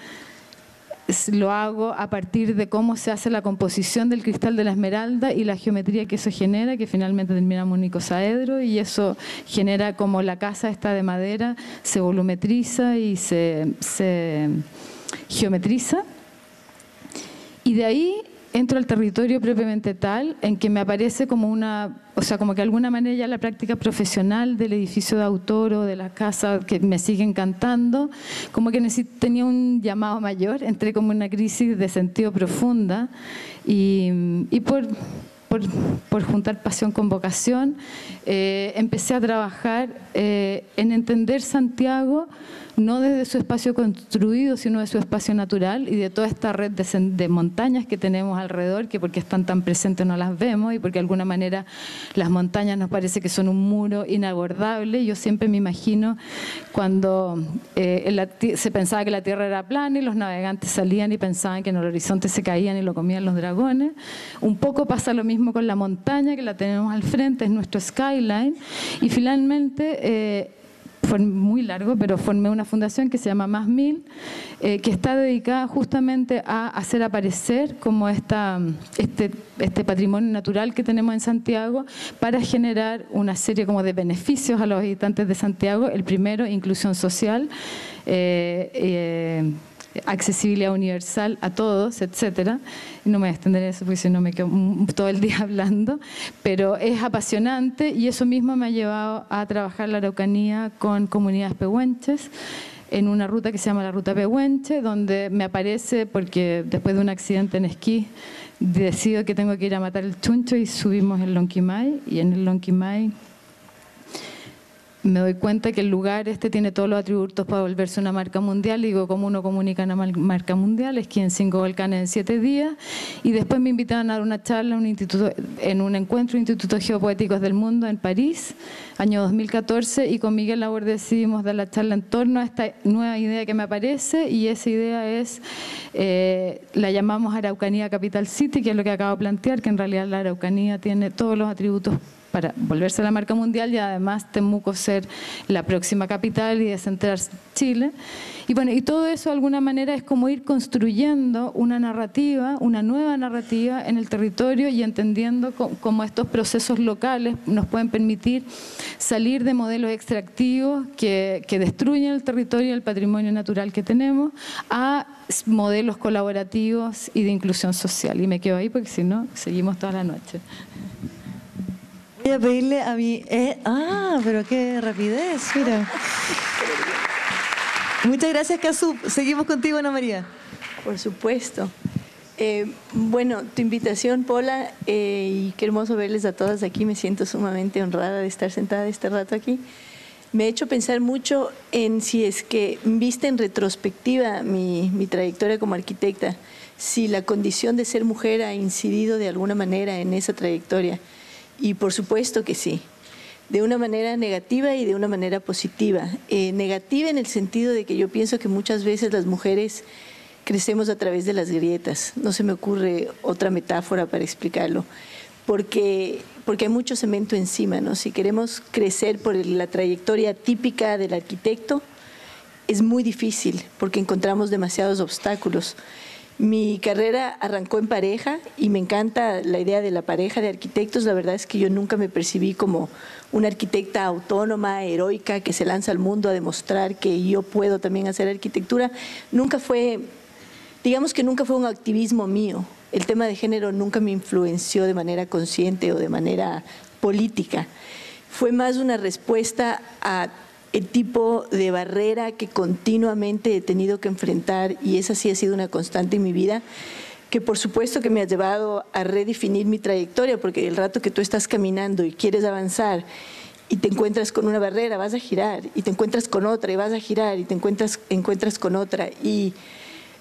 Speaker 5: Lo hago a partir de cómo se hace la composición del cristal de la esmeralda y la geometría que eso genera, que finalmente terminamos un icosaedro, y eso genera como la casa esta de madera se volumetriza y se geometriza. Y de ahí entro al territorio propiamente tal, en que me aparece como una, o sea, como que de alguna manera ya la práctica profesional del edificio de autor o de la casa que me sigue encantando, como que tenía un llamado mayor, entré como en una crisis de sentido profunda y por juntar pasión con vocación, empecé a trabajar en entender Santiago no desde su espacio construido, sino de su espacio natural y de toda esta red de montañas que tenemos alrededor, que porque están tan presentes no las vemos y porque de alguna manera las montañas nos parece que son un muro inabordable. Yo siempre me imagino cuando se pensaba que la Tierra era plana y los navegantes salían y pensaban que en el horizonte se caían y lo comían los dragones. Un poco pasa lo mismo con la montaña, que la tenemos al frente, es nuestro skyline, y finalmente fue muy largo, pero formé una fundación que se llama Más Mil, que está dedicada justamente a hacer aparecer como este patrimonio natural que tenemos en Santiago para generar una serie como de beneficios a los habitantes de Santiago. El primero, inclusión social, accesibilidad universal a todos, etcétera. No me voy a extender en eso porque si no me quedo todo el día hablando, pero es apasionante y eso mismo me ha llevado a trabajar la Araucanía con comunidades pehuenches en una ruta que se llama la Ruta Pehuenche, donde me aparece, porque después de un accidente en esquí decido que tengo que ir a matar el chuncho y subimos el Lonquimay, y en el Lonquimay me doy cuenta que el lugar tiene todos los atributos para volverse una marca mundial. Y digo, ¿cómo uno comunica una marca mundial? Esquí en 5 volcanes en 7 días. Y después me invitaron a dar una charla en un encuentro de Institutos Geopoéticos del Mundo en París, año 2014, y con Miguel Labor decidimos dar la charla en torno a esta nueva idea que me aparece, y esa idea es, la llamamos Araucanía Capital City, que es lo que acabo de plantear, que en realidad la Araucanía tiene todos los atributos para volverse a la marca mundial y además Temuco ser la próxima capital y descentrarse Chile. Y bueno, y todo eso de alguna manera es como ir construyendo una narrativa, una nueva narrativa en el territorio y entendiendo cómo estos procesos locales nos pueden permitir salir de modelos extractivos que destruyen el territorio y el patrimonio natural que tenemos a modelos colaborativos y de inclusión social. Y me quedo ahí porque si no, seguimos toda la noche.
Speaker 1: Voy a pedirle a mi... pero qué rapidez, mira. Muchas gracias, Casu. Seguimos contigo, Ana María.
Speaker 6: Por supuesto. Bueno, tu invitación, Pola, y qué hermoso verles a todas aquí. Me siento sumamente honrada de estar sentada este rato aquí. Me ha hecho pensar mucho en si es que, vista en retrospectiva mi trayectoria como arquitecta, si la condición de ser mujer ha incidido de alguna manera en esa trayectoria. Y por supuesto que sí, de una manera negativa y de una manera positiva. Negativa en el sentido de que yo pienso que muchas veces las mujeres crecemos a través de las grietas. No se me ocurre otra metáfora para explicarlo, porque hay mucho cemento encima, ¿no? Si queremos crecer por la trayectoria típica del arquitecto, es muy difícil porque encontramos demasiados obstáculos. Mi carrera arrancó en pareja y me encanta la idea de la pareja de arquitectos. La verdad es que yo nunca me percibí como una arquitecta autónoma, heroica, que se lanza al mundo a demostrar que yo puedo también hacer arquitectura. Nunca fue, digamos que nunca fue un activismo mío. El tema de género nunca me influenció de manera consciente o de manera política. Fue más una respuesta a el tipo de barrera que continuamente he tenido que enfrentar, y esa sí ha sido una constante en mi vida, que por supuesto que me ha llevado a redefinir mi trayectoria, porque el rato que tú estás caminando y quieres avanzar y te encuentras con una barrera, vas a girar, y te encuentras con otra y vas a girar, y te encuentras con otra. Y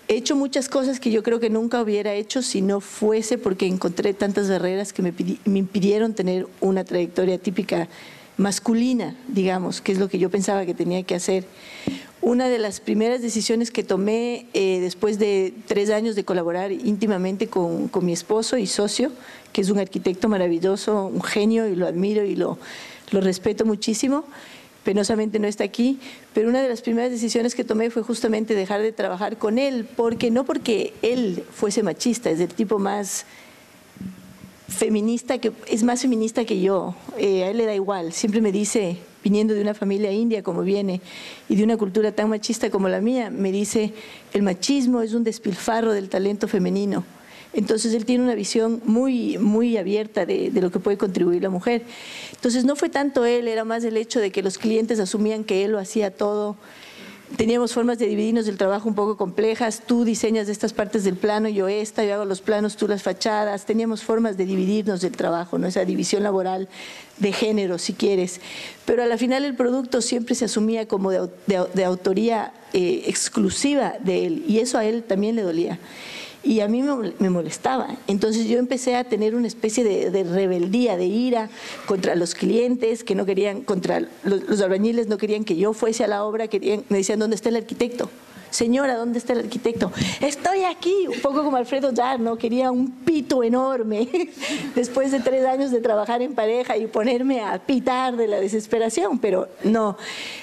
Speaker 6: he hecho muchas cosas que yo creo que nunca hubiera hecho si no fuese porque encontré tantas barreras que me impidieron tener una trayectoria típica masculina, digamos, que es lo que yo pensaba que tenía que hacer. Una de las primeras decisiones que tomé después de 3 años de colaborar íntimamente con mi esposo y socio, que es un arquitecto maravilloso, un genio, y lo admiro y lo respeto muchísimo, penosamente no está aquí, pero una de las primeras decisiones que tomé fue justamente dejar de trabajar con él, no porque él fuese machista, es el tipo más feminista, que es más feminista que yo. A él le da igual, siempre me dice, viniendo de una familia india como viene y de una cultura tan machista como la mía, me dice, el machismo es un despilfarro del talento femenino. Entonces él tiene una visión muy, muy abierta de lo que puede contribuir la mujer. Entonces no fue tanto él, era más el hecho de que los clientes asumían que él lo hacía todo. Teníamos formas de dividirnos el trabajo un poco complejas. Tú diseñas estas partes del plano, yo hago los planos, tú las fachadas. Teníamos formas de dividirnos del trabajo, ¿no? Esa división laboral de género, si quieres. Pero a la final el producto siempre se asumía como de autoría exclusiva de él, y eso a él también le dolía. Y a mí me molestaba. Entonces yo empecé a tener una especie de rebeldía, de ira contra los clientes que no querían, contra los albañiles no querían que yo fuese a la obra, me decían, ¿dónde está el arquitecto? Señora, ¿dónde está el arquitecto? Estoy aquí, un poco como Alfredo Dar, ¿no? Quería un pito enorme después de 3 años de trabajar en pareja y ponerme a pitar de la desesperación, pero no.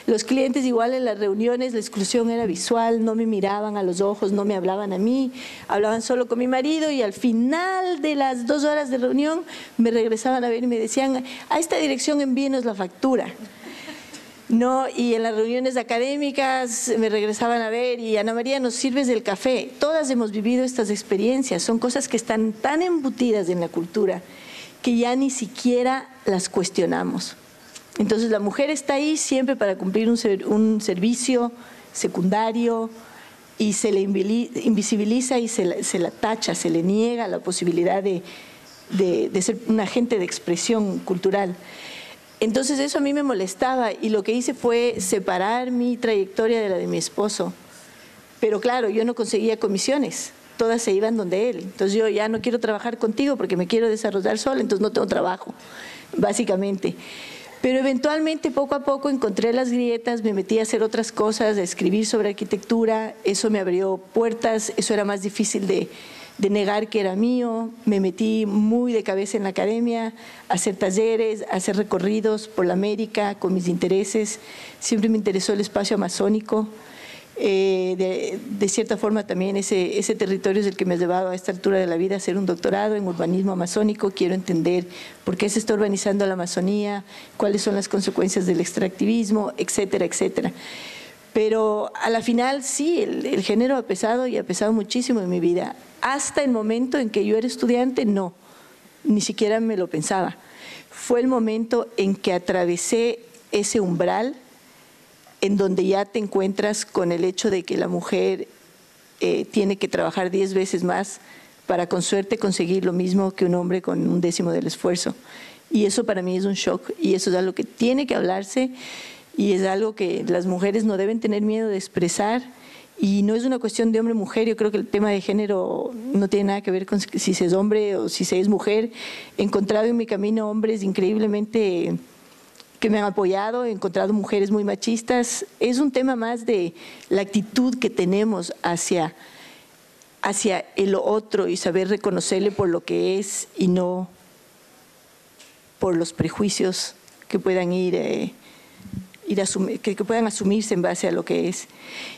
Speaker 6: Los clientes igual en las reuniones, la exclusión era visual, no me miraban a los ojos, no me hablaban a mí, hablaban solo con mi marido, y al final de las 2 horas de reunión me regresaban a ver y me decían, a esta dirección envíenos la factura. No, y en las reuniones académicas me regresaban a ver y Ana María, ¿nos sirves del café? Todas hemos vivido estas experiencias, son cosas que están tan embutidas en la cultura que ya ni siquiera las cuestionamos. Entonces la mujer está ahí siempre para cumplir un servicio secundario y se le invisibiliza y se la tacha, se le niega la posibilidad de ser un agente de expresión cultural. Entonces eso a mí me molestaba y lo que hice fue separar mi trayectoria de la de mi esposo. Pero claro, yo no conseguía comisiones, todas se iban donde él. Entonces yo ya no quiero trabajar contigo porque me quiero desarrollar sola, entonces no tengo trabajo, básicamente. Pero eventualmente, poco a poco, encontré las grietas, me metí a hacer otras cosas, a escribir sobre arquitectura, eso me abrió puertas, eso era más difícil de negar que era mío. Me metí muy de cabeza en la academia, a hacer talleres, a hacer recorridos por la América con mis intereses. Siempre me interesó el espacio amazónico. De cierta forma también ese territorio es el que me ha llevado a esta altura de la vida a hacer un doctorado en urbanismo amazónico. Quiero entender por qué se está urbanizando la Amazonía, cuáles son las consecuencias del extractivismo, etcétera, etcétera. Pero a la final sí, el género ha pesado y ha pesado muchísimo en mi vida. Hasta el momento en que yo era estudiante, no, ni siquiera me lo pensaba. Fue el momento en que atravesé ese umbral en donde ya te encuentras con el hecho de que la mujer tiene que trabajar 10 veces más para con suerte conseguir lo mismo que un hombre con 1/10 del esfuerzo. Y eso para mí es un shock, y eso es algo que tiene que hablarse, y es algo que las mujeres no deben tener miedo de expresar. Y no es una cuestión de hombre-mujer, yo creo que el tema de género no tiene nada que ver con si se es hombre o si se es mujer. He encontrado en mi camino hombres increíblemente que me han apoyado, he encontrado mujeres muy machistas. Es un tema más de la actitud que tenemos hacia el otro y saber reconocerle por lo que es y no por los prejuicios que puedan que puedan asumirse en base a lo que es.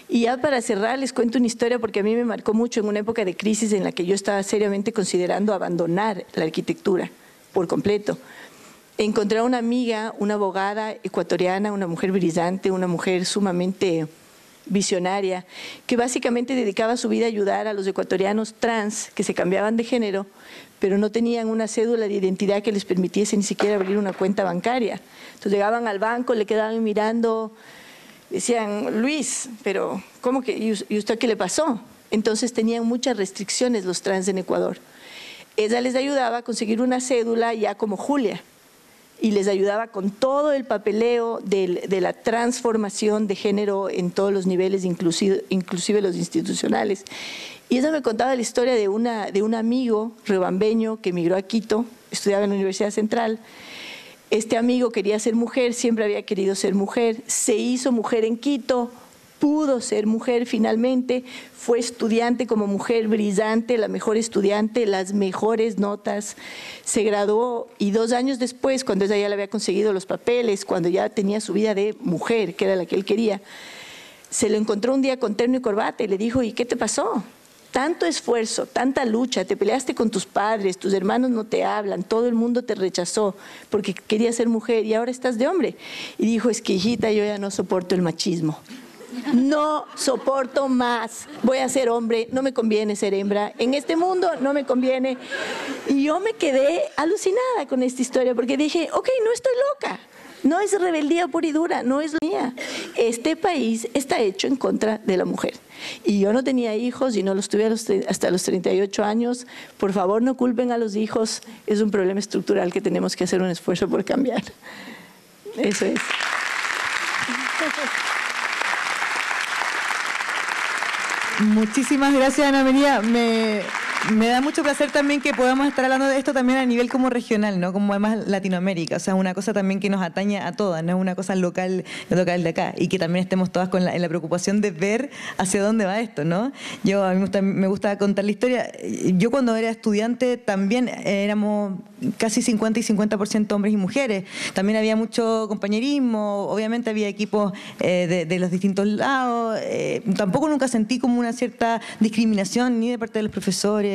Speaker 6: Y ya para cerrar les cuento una historia porque a mí me marcó mucho en una época de crisis en la que yo estaba seriamente considerando abandonar la arquitectura por completo. Encontré a una amiga, una abogada ecuatoriana, una mujer brillante, una mujer sumamente visionaria, que básicamente dedicaba su vida a ayudar a los ecuatorianos trans que se cambiaban de género, pero no tenían una cédula de identidad que les permitiese ni siquiera abrir una cuenta bancaria. Entonces llegaban al banco, le quedaban mirando, decían, Luis, pero ¿cómo que? ¿Y usted qué le pasó? Entonces tenían muchas restricciones los trans en Ecuador. Ella les ayudaba a conseguir una cédula ya como Julia, y les ayudaba con todo el papeleo de la transformación de género en todos los niveles, inclusive los institucionales. Y ella me contaba la historia de un amigo riobambeño que emigró a Quito, estudiaba en la Universidad Central. Este amigo quería ser mujer, siempre había querido ser mujer, se hizo mujer en Quito, pudo ser mujer finalmente, fue estudiante como mujer brillante, la mejor estudiante, las mejores notas, se graduó y 2 años después, cuando ella ya le había conseguido los papeles, cuando ya tenía su vida de mujer, que era la que él quería, se lo encontró un día con terno y corbata y le dijo, ¿y qué te pasó? Tanto esfuerzo, tanta lucha, te peleaste con tus padres, tus hermanos no te hablan, todo el mundo te rechazó porque querías ser mujer y ahora estás de hombre. Y dijo, es que hijita, yo ya no soporto el machismo. No soporto más. Voy a ser hombre, no me conviene ser hembra. En este mundo no me conviene. Y yo me quedé alucinada con esta historia porque dije, ok, no estoy loca. No es rebeldía pura y dura, no es mía. Este país está hecho en contra de la mujer. Y yo no tenía hijos y no los tuve hasta los 38 años. Por favor, no culpen a los hijos. Es un problema estructural que tenemos que hacer un esfuerzo por cambiar. Eso es.
Speaker 1: Muchísimas gracias, Ana María. Me da mucho placer también que podamos estar hablando de esto también a nivel como regional, ¿no? Como además Latinoamérica, o sea, una cosa también que nos atañe a todas, no es una cosa local de acá, y que también estemos todas en la preocupación de ver hacia dónde va esto, ¿no? A mí me gusta contar la historia. Yo cuando era estudiante también éramos casi 50 y 50% hombres y mujeres. También había mucho compañerismo, obviamente había equipos de los distintos lados. Tampoco nunca sentí como una cierta discriminación ni de parte de los profesores,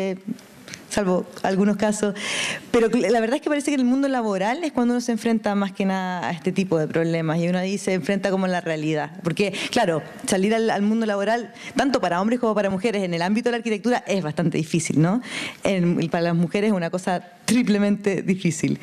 Speaker 1: salvo algunos casos, pero la verdad es que parece que en el mundo laboral es cuando uno se enfrenta más que nada a este tipo de problemas y uno ahí se enfrenta como en la realidad, porque claro, salir al mundo laboral, tanto para hombres como para mujeres, en el ámbito de la arquitectura es bastante difícil, ¿no? Y para las mujeres es una cosa triplemente difícil.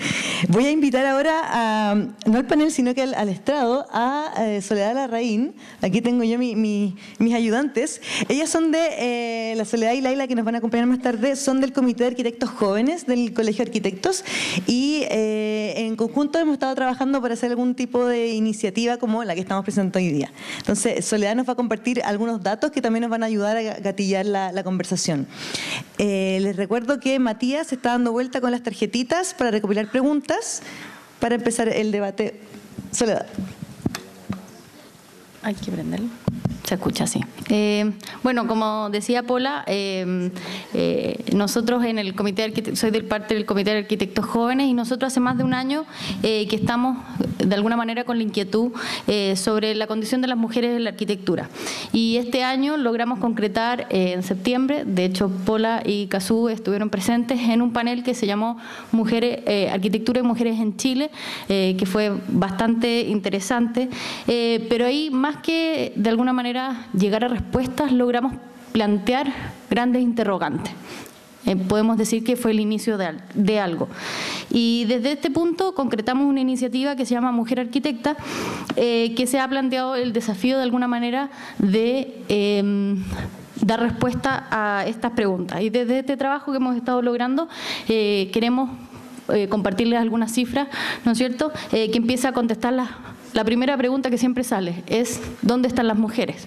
Speaker 1: Voy a invitar ahora, no al panel, sino que al estrado, a Soledad Larraín. Aquí tengo yo mis ayudantes. Ellas son de, la Soledad y Laila, que nos van a acompañar más tarde, son del Comité de Arquitectos Jóvenes del Colegio de Arquitectos y en conjunto hemos estado trabajando para hacer algún tipo de iniciativa como la que estamos presentando hoy día. Entonces, Soledad nos va a compartir algunos datos que también nos van a ayudar a gatillar la conversación. Les recuerdo que Matías está dando vuelta con las tarjetitas para recopilar preguntas para empezar el debate. Soledad.
Speaker 4: Hay que prenderlo. Se escucha así. Bueno, como decía Pola, nosotros en el Comité de Arquitectos, soy parte del Comité de Arquitectos Jóvenes y nosotros hace más de un año que estamos de alguna manera con la inquietud sobre la condición de las mujeres en la arquitectura. Y este año logramos concretar en septiembre, de hecho Pola y Cazú estuvieron presentes en un panel que se llamó Arquitectura y Mujeres en Chile, que fue bastante interesante, pero ahí más que de alguna manera llegar a respuestas, logramos plantear grandes interrogantes. Podemos decir que fue el inicio de algo. Y desde este punto concretamos una iniciativa que se llama Mujer Arquitecta, que se ha planteado el desafío de alguna manera de dar respuesta a estas preguntas. Y desde este trabajo que hemos estado logrando, queremos compartirles algunas cifras, ¿no es cierto?, que empieza a contestar la primera pregunta que siempre sale es ¿dónde están las mujeres?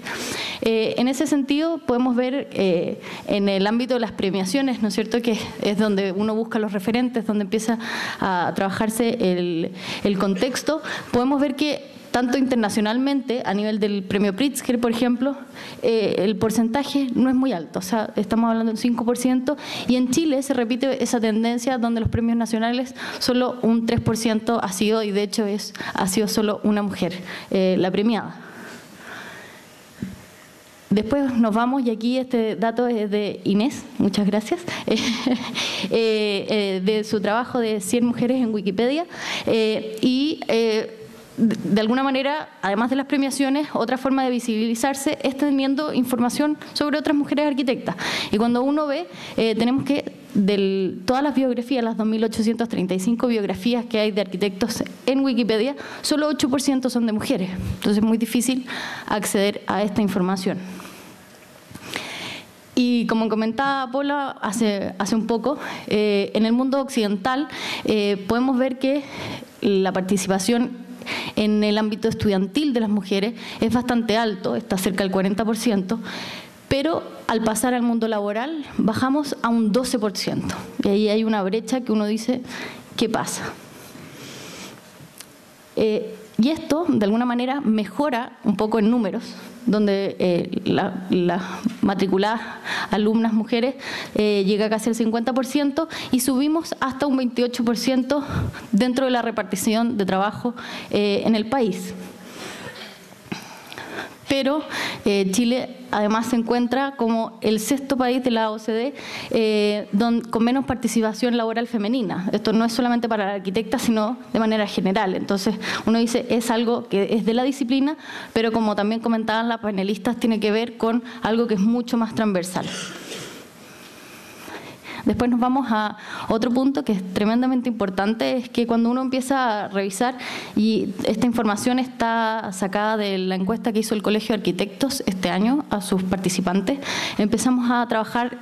Speaker 4: En ese sentido podemos ver en el ámbito de las premiaciones, ¿no es cierto?, que es donde uno busca los referentes, donde empieza a trabajarse el contexto, podemos ver que tanto internacionalmente, a nivel del premio Pritzker, por ejemplo, el porcentaje no es muy alto, o sea, estamos hablando del 5%, y en Chile se repite esa tendencia donde los premios nacionales solo un 3% ha sido, y de hecho ha sido solo una mujer la premiada. Después nos vamos, y aquí este dato es de Inés, muchas gracias, de su trabajo de 100 mujeres en Wikipedia, de alguna manera, además de las premiaciones, otra forma de visibilizarse es teniendo información sobre otras mujeres arquitectas. Y cuando uno ve, tenemos que, todas las biografías, las 2.835 biografías que hay de arquitectos en Wikipedia, solo 8% son de mujeres. Entonces es muy difícil acceder a esta información. Y como comentaba Pola hace un poco, en el mundo occidental podemos ver que la participación en el ámbito estudiantil de las mujeres es bastante alto, está cerca del 40%, pero al pasar al mundo laboral bajamos a un 12%. Y ahí hay una brecha que uno dice, ¿qué pasa? Y esto, de alguna manera, mejora un poco en números, donde las matriculadas alumnas mujeres llega casi al 50% y subimos hasta un 28% dentro de la repartición de trabajo en el país.
Speaker 7: Pero Chile además se encuentra como el 6º país de la OCDE con menos participación laboral femenina. Esto no es solamente para la arquitecta, sino de manera general. Entonces uno dice, es algo que es de la disciplina, pero como también comentaban las panelistas, tiene que ver con algo que es mucho más transversal. Después nos vamos a otro punto que es tremendamente importante, es que cuando uno empieza a revisar, y esta información está sacada de la encuesta que hizo el Colegio de Arquitectos este año a sus participantes, empezamos a trabajar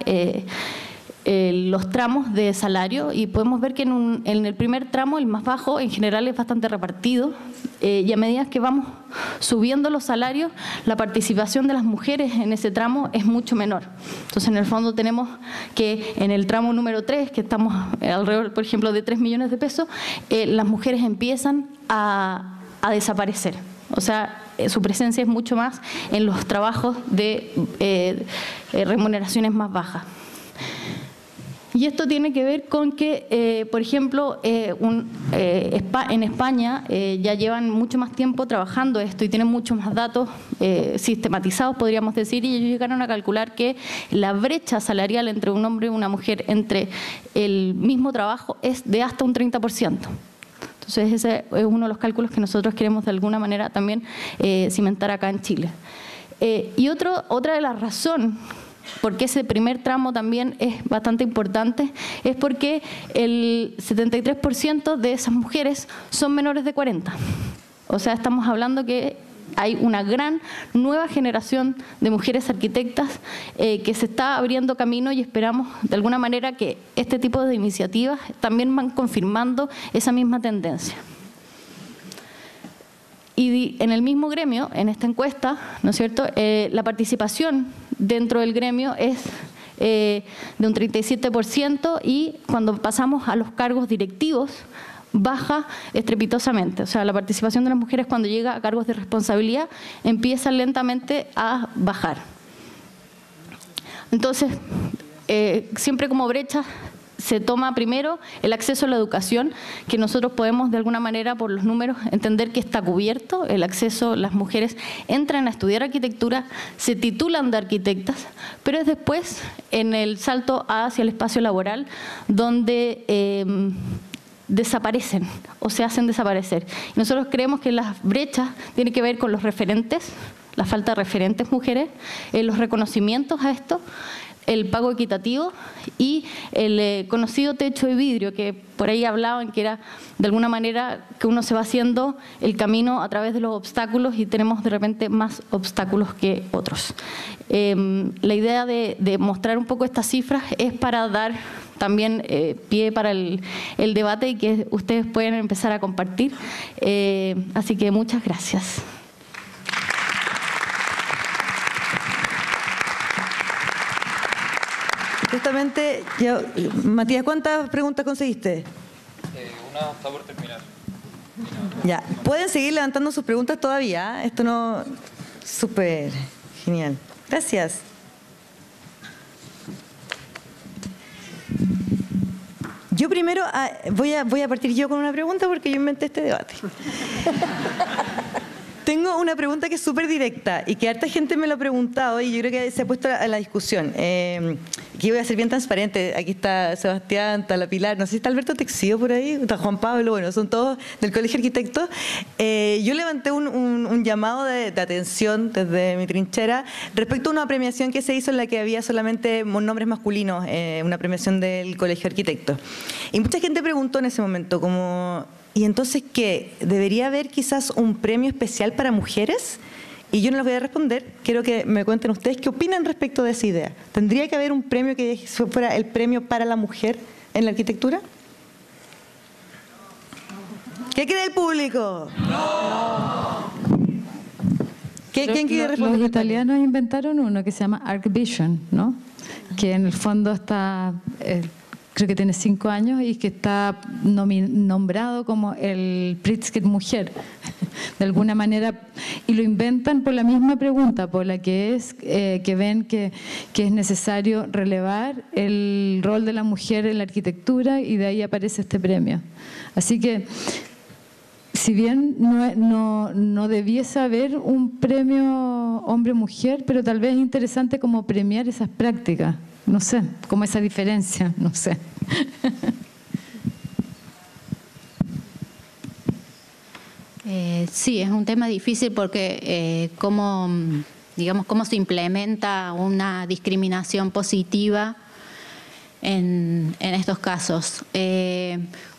Speaker 7: los tramos de salario y podemos ver que en el primer tramo, el más bajo, en general es bastante repartido y a medida que vamos subiendo los salarios, la participación de las mujeres en ese tramo es mucho menor. Entonces, en el fondo tenemos que en el tramo número 3, que estamos alrededor, por ejemplo, de 3 millones de pesos, las mujeres empiezan a desaparecer. O sea, su presencia es mucho más en los trabajos de remuneraciones más bajas. Y esto tiene que ver con que, por ejemplo, en España ya llevan mucho más tiempo trabajando esto y tienen muchos más datos sistematizados, podríamos decir, y ellos llegaron a calcular que la brecha salarial entre un hombre y una mujer entre el mismo trabajo es de hasta un 30%. Entonces, ese es uno de los cálculos que nosotros queremos de alguna manera también cimentar acá en Chile. Y otra de las razones porque ese primer tramo también es bastante importante, es porque el 73% de esas mujeres son menores de 40. O sea, estamos hablando que hay una gran nueva generación de mujeres arquitectas que se está abriendo camino y esperamos de alguna manera que este tipo de iniciativas también van confirmando esa misma tendencia. Y en el mismo gremio, en esta encuesta, ¿no es cierto?, la participación dentro del gremio es de un 37% y cuando pasamos a los cargos directivos baja estrepitosamente. O sea, la participación de las mujeres cuando llega a cargos de responsabilidad empieza lentamente a bajar. Entonces, siempre como brecha se toma primero el acceso a la educación, que nosotros podemos de alguna manera por los números entender que está cubierto. El acceso, las mujeres entran a estudiar arquitectura, se titulan de arquitectas, pero es después en el salto hacia el espacio laboral donde desaparecen o se hacen desaparecer. Nosotros creemos que las brechas tienen que ver con los referentes, la falta de referentes mujeres, los reconocimientos a esto, el pago equitativo y el conocido techo de vidrio, que por ahí hablaban que era de alguna manera que uno se va haciendo el camino a través de los obstáculos y tenemos de repente más obstáculos que otros. La idea de mostrar un poco estas cifras es para dar también pie para el debate y que ustedes pueden empezar a compartir. Así que muchas gracias.
Speaker 1: Justamente, Matías, ¿cuántas preguntas conseguiste?
Speaker 8: Una está por terminar.
Speaker 1: Ya, pueden seguir levantando sus preguntas todavía. Esto no... Súper genial. Gracias. Yo primero voy a partir yo con una pregunta porque yo inventé este debate. Tengo una pregunta que es súper directa y que harta gente me lo ha preguntado y yo creo que se ha puesto a la discusión. Aquí voy a ser bien transparente. Aquí está Sebastián, está la Pilar, no sé si está Alberto Texido por ahí, está Juan Pablo, bueno, son todos del Colegio de Arquitectos. Yo levanté un llamado de atención desde mi trinchera respecto a una premiación que se hizo en la que había solamente nombres masculinos, una premiación del Colegio de Arquitectos. Y mucha gente preguntó en ese momento como... ¿Y entonces qué? ¿Debería haber quizás un premio especial para mujeres? Y yo no les voy a responder. Quiero que me cuenten ustedes qué opinan respecto de esa idea. ¿Tendría que haber un premio que fuera el premio para la mujer en la arquitectura? ¿Qué cree el público? ¡No! ¿Quién quiere responder?
Speaker 5: Los italianos inventaron uno que se llama ArcVision, ¿no? Que en el fondo está... creo que tiene 5 años y que está nombrado como el Pritzker mujer, de alguna manera, y lo inventan por la misma pregunta, por la que es que ven que es necesario relevar el rol de la mujer en la arquitectura y de ahí aparece este premio. Así que, si bien no debiese haber un premio término hombre-mujer, pero tal vez es interesante como premiar esas prácticas, no sé, como esa diferencia, no sé.
Speaker 4: Sí, es un tema difícil porque cómo se implementa una discriminación positiva en estos casos.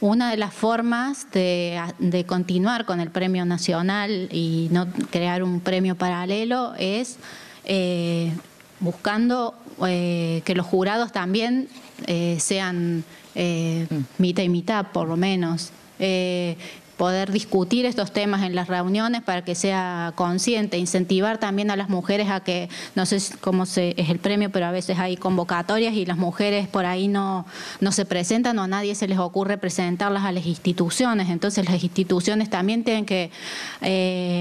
Speaker 4: Una de las formas de continuar con el premio nacional y no crear un premio paralelo es buscando que los jurados también sean mitad y mitad, por lo menos. Poder discutir estos temas en las reuniones para que sea consciente, incentivar también a las mujeres a que, no sé cómo es el premio, pero a veces hay convocatorias y las mujeres por ahí no se presentan o a nadie se les ocurre presentarlas a las instituciones. Entonces las instituciones también tienen que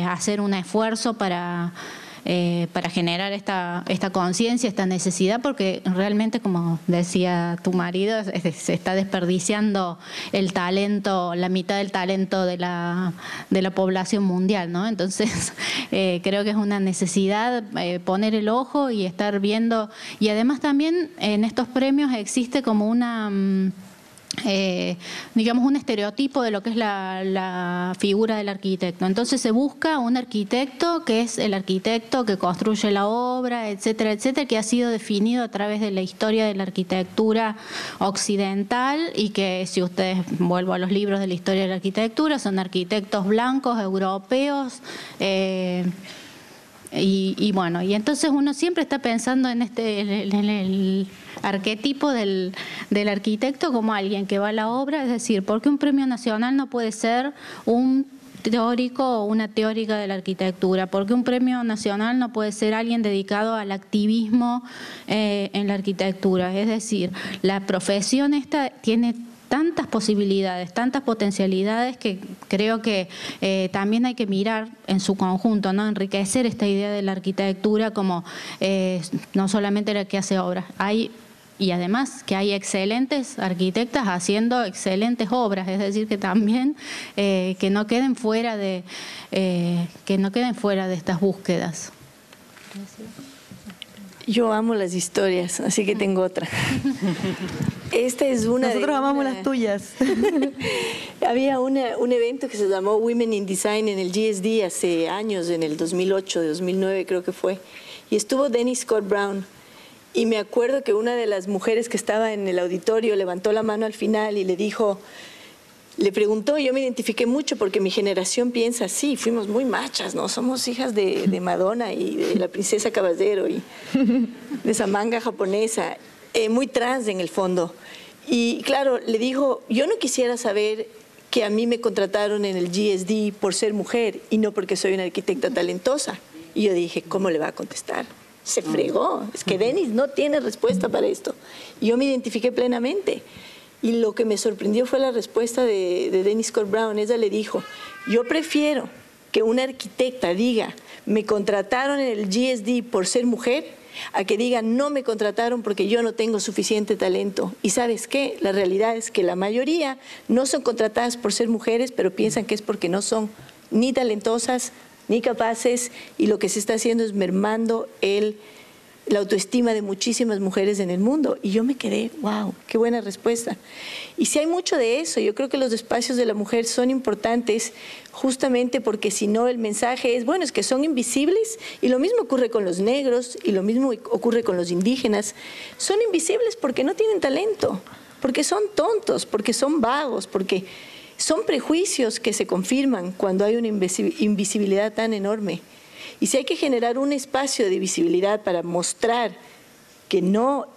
Speaker 4: hacer un esfuerzo para generar esta conciencia, esta necesidad, porque realmente, como decía tu marido, se está desperdiciando el talento, la mitad del talento de la población mundial, ¿no? Entonces, creo que es una necesidad poner el ojo y estar viendo. Y además también en estos premios existe como una... un estereotipo de lo que es la figura del arquitecto. Entonces se busca un arquitecto que es el arquitecto que construye la obra, etcétera, etcétera, que ha sido definido a través de la historia de la arquitectura occidental y que, si ustedes, vuelvo a los libros de la historia de la arquitectura, son arquitectos blancos, europeos, y entonces uno siempre está pensando en el arquetipo del arquitecto como alguien que va a la obra, es decir, ¿por qué un premio nacional no puede ser un teórico o una teórica de la arquitectura? ¿Por qué un premio nacional no puede ser alguien dedicado al activismo en la arquitectura? Es decir, la profesión esta tiene tantas posibilidades, tantas potencialidades que creo que también hay que mirar en su conjunto, ¿no? Enriquecer esta idea de la arquitectura como no solamente la que hace obras. Y además que hay excelentes arquitectas haciendo excelentes obras, es decir, que también que no queden fuera de estas búsquedas.
Speaker 6: Yo amo las historias, así que tengo otra. Esta es una.
Speaker 1: Nosotros amamos las tuyas.
Speaker 6: Había un evento que se llamó Women in Design en el GSD hace años, en el 2008, 2009 creo que fue, y estuvo Dennis Scott Brown. Y me acuerdo que una de las mujeres que estaba en el auditorio levantó la mano al final y le preguntó, yo me identifiqué mucho porque mi generación piensa así, fuimos muy machas, ¿no? Somos hijas de Madonna y de la princesa Caballero y de esa manga japonesa, muy trans en el fondo. Y claro, le dijo, yo no quisiera saber que a mí me contrataron en el GSD por ser mujer y no porque soy una arquitecta talentosa. Y yo dije, ¿cómo le va a contestar? Se fregó, es que Dennis no tiene respuesta para esto. Y yo me identifiqué plenamente. Y lo que me sorprendió fue la respuesta de Dennis Scott Brown. Ella le dijo, yo prefiero que una arquitecta diga, me contrataron en el GSD por ser mujer, a que diga, no me contrataron porque yo no tengo suficiente talento. Y ¿sabes qué? La realidad es que la mayoría no son contratadas por ser mujeres, pero piensan que es porque no son ni talentosas, ni capaces, y lo que se está haciendo es mermando la autoestima de muchísimas mujeres en el mundo. Y yo me quedé, wow, qué buena respuesta. Y sí hay mucho de eso. Yo creo que los espacios de la mujer son importantes justamente porque si no el mensaje es, bueno, es que son invisibles, y lo mismo ocurre con los negros y lo mismo ocurre con los indígenas. Son invisibles porque no tienen talento, porque son tontos, porque son vagos, porque son prejuicios que se confirman cuando hay una invisibilidad tan enorme. Y si hay que generar un espacio de visibilidad para mostrar que no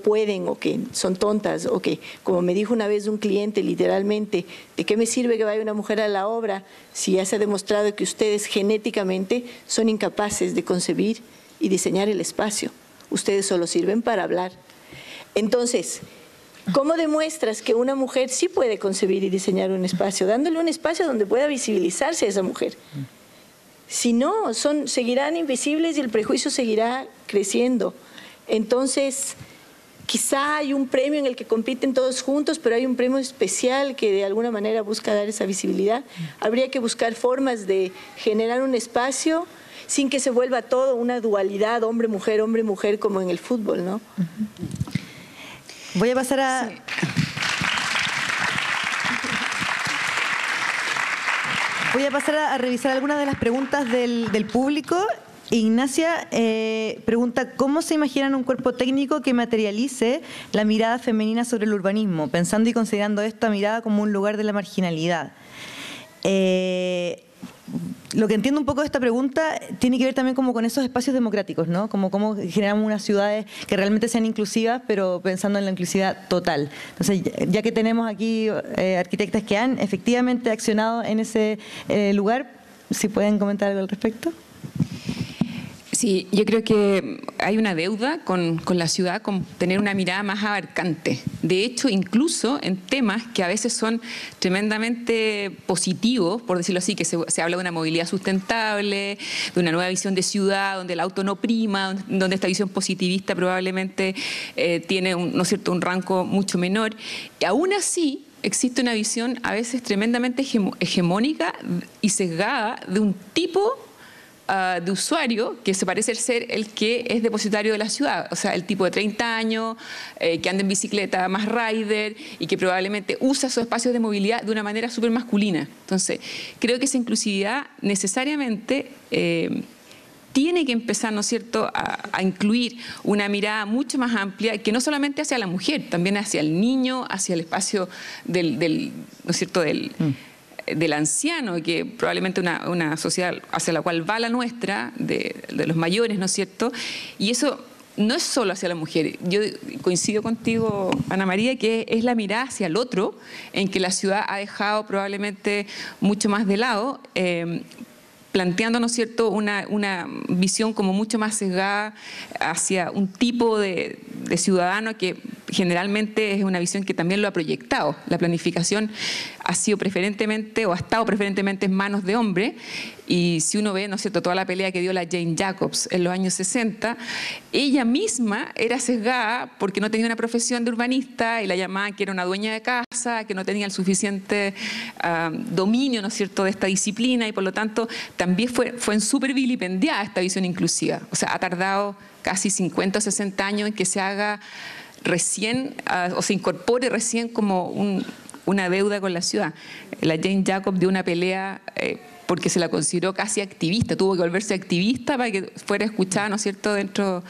Speaker 6: pueden o que son tontas o que, como me dijo una vez un cliente literalmente, ¿de qué me sirve que vaya una mujer a la obra si ya se ha demostrado que ustedes genéticamente son incapaces de concebir y diseñar el espacio? Ustedes solo sirven para hablar. Entonces, ¿cómo demuestras que una mujer sí puede concebir y diseñar un espacio? Dándole un espacio donde pueda visibilizarse a esa mujer. Si no, seguirán invisibles y el prejuicio seguirá creciendo. Entonces, quizá hay un premio en el que compiten todos juntos, pero hay un premio especial que de alguna manera busca dar esa visibilidad. Habría que buscar formas de generar un espacio sin que se vuelva todo una dualidad hombre-mujer, como en el fútbol, ¿no?
Speaker 1: Voy a pasar a... Sí. Voy a pasar a revisar algunas de las preguntas del público. Ignacia pregunta, ¿cómo se imaginan un cuerpo técnico que materialice la mirada femenina sobre el urbanismo, pensando y considerando esta mirada como un lugar de la marginalidad? Lo que entiendo un poco de esta pregunta tiene que ver también como con esos espacios democráticos, ¿no? Como cómo generamos unas ciudades que realmente sean inclusivas, pero pensando en la inclusividad total. Entonces, ya que tenemos aquí arquitectas que han efectivamente accionado en ese lugar, si pueden comentar algo al respecto.
Speaker 2: Sí, yo creo que hay una deuda con la ciudad, con tener una mirada más abarcante. De hecho, incluso en temas que a veces son tremendamente positivos, por decirlo así, que se habla de una movilidad sustentable, de una nueva visión de ciudad, donde el auto no prima, donde esta visión positivista probablemente tiene ¿no es cierto?, un rango mucho menor. Y aún así, existe una visión a veces tremendamente hegemónica y sesgada de un tipo de usuario que se parece ser el que es depositario de la ciudad, o sea, el tipo de 30 años, que anda en bicicleta, más rider, y que probablemente usa esos espacios de movilidad de una manera súper masculina. Entonces, creo que esa inclusividad necesariamente tiene que empezar, ¿no es cierto?, a incluir una mirada mucho más amplia, que no solamente hacia la mujer, también hacia el niño, hacia el espacio del ¿no es cierto?, del anciano, que probablemente una sociedad hacia la cual va la nuestra, de los mayores, ¿no es cierto? Y eso no es solo hacia la mujer. Yo coincido contigo, Ana María, que es la mirada hacia el otro, en que la ciudad ha dejado probablemente mucho más de lado, planteando, ¿no es cierto?, una visión como mucho más sesgada hacia un tipo de ciudadano que generalmente es una visión que también lo ha proyectado. La planificación ha sido preferentemente o ha estado preferentemente en manos de hombres, y si uno ve, ¿no es cierto?, toda la pelea que dio la Jane Jacobs en los años 60, ella misma era sesgada porque no tenía una profesión de urbanista y la llamaban que era una dueña de casa, que no tenía el suficiente dominio, ¿no es cierto?, de esta disciplina, y por lo tanto también fue en súper vilipendiada esta visión inclusiva. O sea, ha tardado casi 50 o 60 años en que se haga recién, o se incorpore recién como una deuda con la ciudad. La Jane Jacobs dio una pelea porque se la consideró casi activista, tuvo que volverse activista para que fuera escuchada, ¿no es cierto?, dentro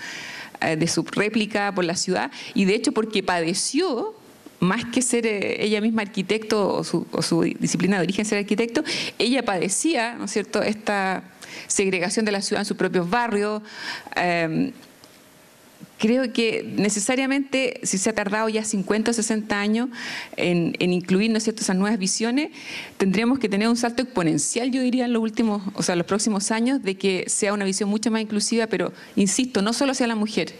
Speaker 2: de su réplica por la ciudad, y de hecho porque padeció, más que ser ella misma arquitecto o su disciplina de origen ser arquitecto, ella padecía, ¿no es cierto?, esta segregación de la ciudad en sus propios barrios. Creo que necesariamente, si se ha tardado ya 50 o 60 años en incluir, ¿no es cierto?, esas nuevas visiones, tendríamos que tener un salto exponencial, yo diría, en los últimos, o sea, los próximos años, de que sea una visión mucho más inclusiva, pero, insisto, no solo hacia la mujer,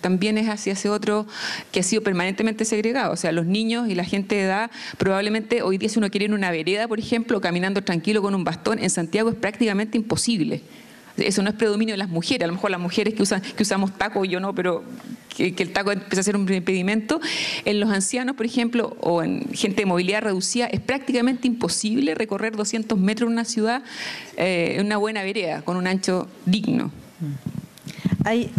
Speaker 2: también es hacia ese otro que ha sido permanentemente segregado. O sea, los niños y la gente de edad, probablemente hoy día, si uno quiere ir en una vereda, por ejemplo, caminando tranquilo con un bastón, en Santiago es prácticamente imposible. Eso no es predominio de las mujeres, a lo mejor las mujeres que usamos taco, yo no, pero que el taco empieza a ser un impedimento. En los ancianos, por ejemplo, o en gente de movilidad reducida, es prácticamente imposible recorrer 200 metros en una ciudad, en una buena vereda, con un ancho digno.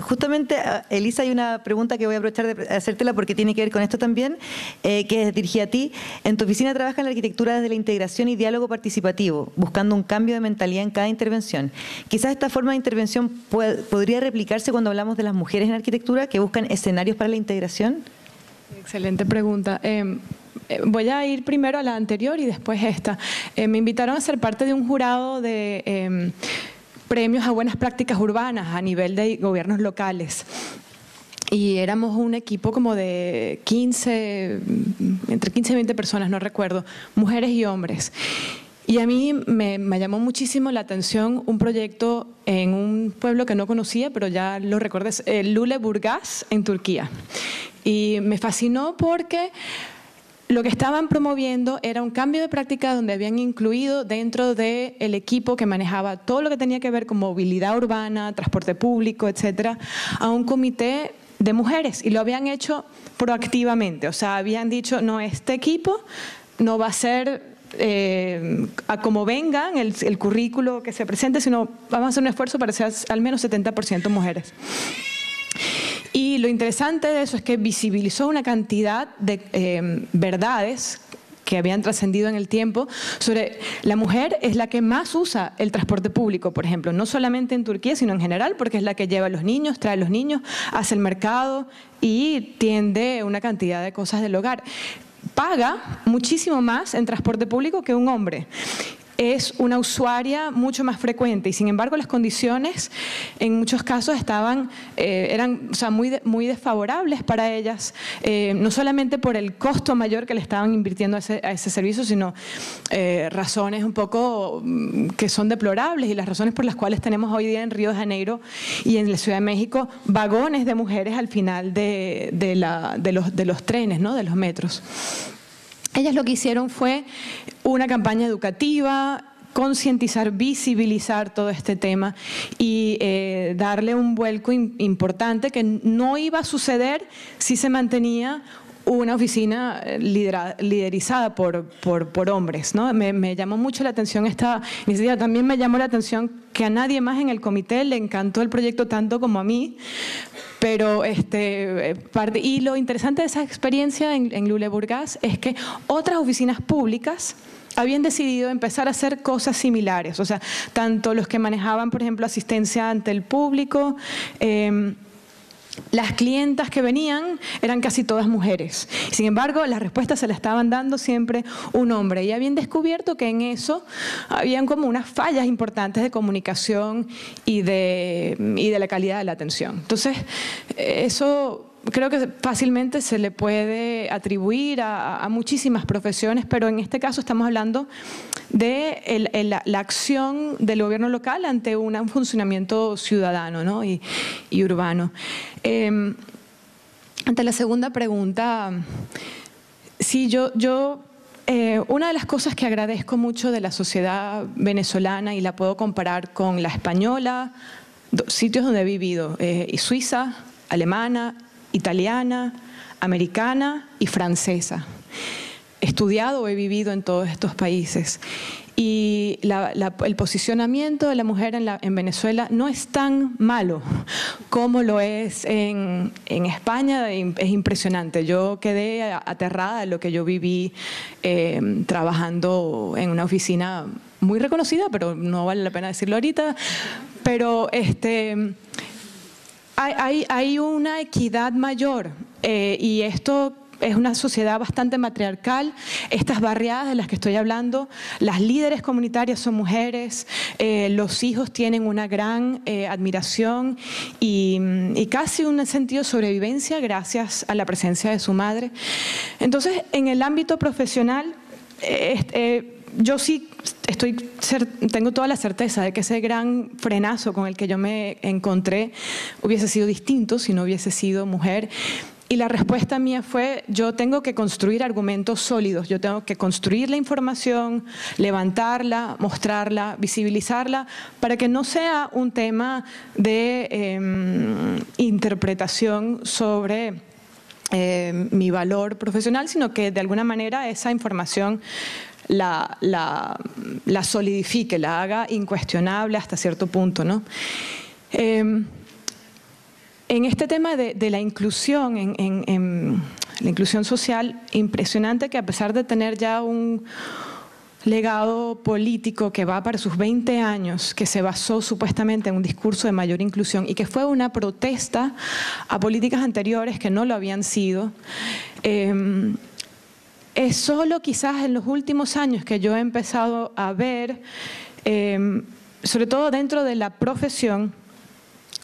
Speaker 1: Justamente, Elisa, hay una pregunta que voy a aprovechar de hacértela porque tiene que ver con esto también, que es dirigida a ti. En tu oficina trabaja en la arquitectura desde la integración y diálogo participativo, buscando un cambio de mentalidad en cada intervención. Quizás esta forma de intervención podría replicarse cuando hablamos de las mujeres en arquitectura que buscan escenarios para la integración.
Speaker 3: Excelente pregunta. Voy a ir primero a la anterior y después esta. Me invitaron a ser parte de un jurado de premios a buenas prácticas urbanas a nivel de gobiernos locales. Y éramos un equipo como de entre 15 y 20 personas, no recuerdo, mujeres y hombres. Y a mí me llamó muchísimo la atención un proyecto en un pueblo que no conocía, pero ya lo recordé, Lüleburgaz, en Turquía. Y me fascinó porque lo que estaban promoviendo era un cambio de práctica donde habían incluido dentro del equipo que manejaba todo lo que tenía que ver con movilidad urbana, transporte público, etcétera, a un comité de mujeres, y lo habían hecho proactivamente. O sea, habían dicho, no, este equipo no va a ser a como vengan el currículo que se presente, sino vamos a hacer un esfuerzo para que sea al menos 70% mujeres. Y lo interesante de eso es que visibilizó una cantidad de verdades que habían trascendido en el tiempo sobre la mujer es la que más usa el transporte público, por ejemplo, no solamente en Turquía, sino en general, porque es la que lleva a los niños, trae a los niños, hace el mercado y tiende una cantidad de cosas del hogar. Paga muchísimo más en transporte público que un hombre. Es una usuaria mucho más frecuente y sin embargo las condiciones en muchos casos eran muy desfavorables para ellas, no solamente por el costo mayor que le estaban invirtiendo a ese servicio, sino razones un poco que son deplorables, y las razones por las cuales tenemos hoy día en Río de Janeiro y en la Ciudad de México vagones de mujeres al final de los trenes, ¿no?, de los metros. Ellas lo que hicieron fue una campaña educativa, concientizar, visibilizar todo este tema y darle un vuelco importante que no iba a suceder si se mantenía una oficina liderizada por hombres, ¿no? Me llamó mucho la atención esta iniciativa. También me llamó la atención que a nadie más en el comité le encantó el proyecto tanto como a mí. Pero y lo interesante de esa experiencia en Lüleburgaz es que otras oficinas públicas habían decidido empezar a hacer cosas similares. O sea, tanto los que manejaban, por ejemplo, asistencia ante el público, las clientas que venían eran casi todas mujeres. Sin embargo, las respuestas se las estaban dando siempre un hombre. Y habían descubierto que en eso habían como unas fallas importantes de comunicación y de la calidad de la atención. Entonces, eso creo que fácilmente se le puede atribuir a muchísimas profesiones, pero en este caso estamos hablando de la acción del gobierno local ante un funcionamiento ciudadano, ¿no?, y urbano. Ante la segunda pregunta, sí, una de las cosas que agradezco mucho de la sociedad venezolana, y la puedo comparar con la española, sitios donde he vivido, Suiza, alemana, italiana, americana y francesa. He estudiado o he vivido en todos estos países. Y el posicionamiento de la mujer en Venezuela no es tan malo como lo es en España. Es impresionante. Yo quedé aterrada de lo que yo viví trabajando en una oficina muy reconocida, pero no vale la pena decirlo ahorita. Pero hay una equidad mayor y esto es una sociedad bastante matriarcal. Estas barriadas de las que estoy hablando, las líderes comunitarias son mujeres, los hijos tienen una gran admiración y casi un sentido de sobrevivencia gracias a la presencia de su madre. Entonces, en el ámbito profesional, yo sí tengo toda la certeza de que ese gran frenazo con el que yo me encontré hubiese sido distinto si no hubiese sido mujer. Y la respuesta mía fue: yo tengo que construir argumentos sólidos, yo tengo que construir la información, levantarla, mostrarla, visibilizarla, para que no sea un tema de interpretación sobre mi valor profesional, sino que de alguna manera esa información la solidifique, la haga incuestionable hasta cierto punto, ¿no? En este tema de la inclusión, en la inclusión social, impresionante que a pesar de tener ya un legado político que va para sus 20 años, que se basó supuestamente en un discurso de mayor inclusión y que fue una protesta a políticas anteriores que no lo habían sido, es solo quizás en los últimos años que yo he empezado a ver, sobre todo dentro de la profesión,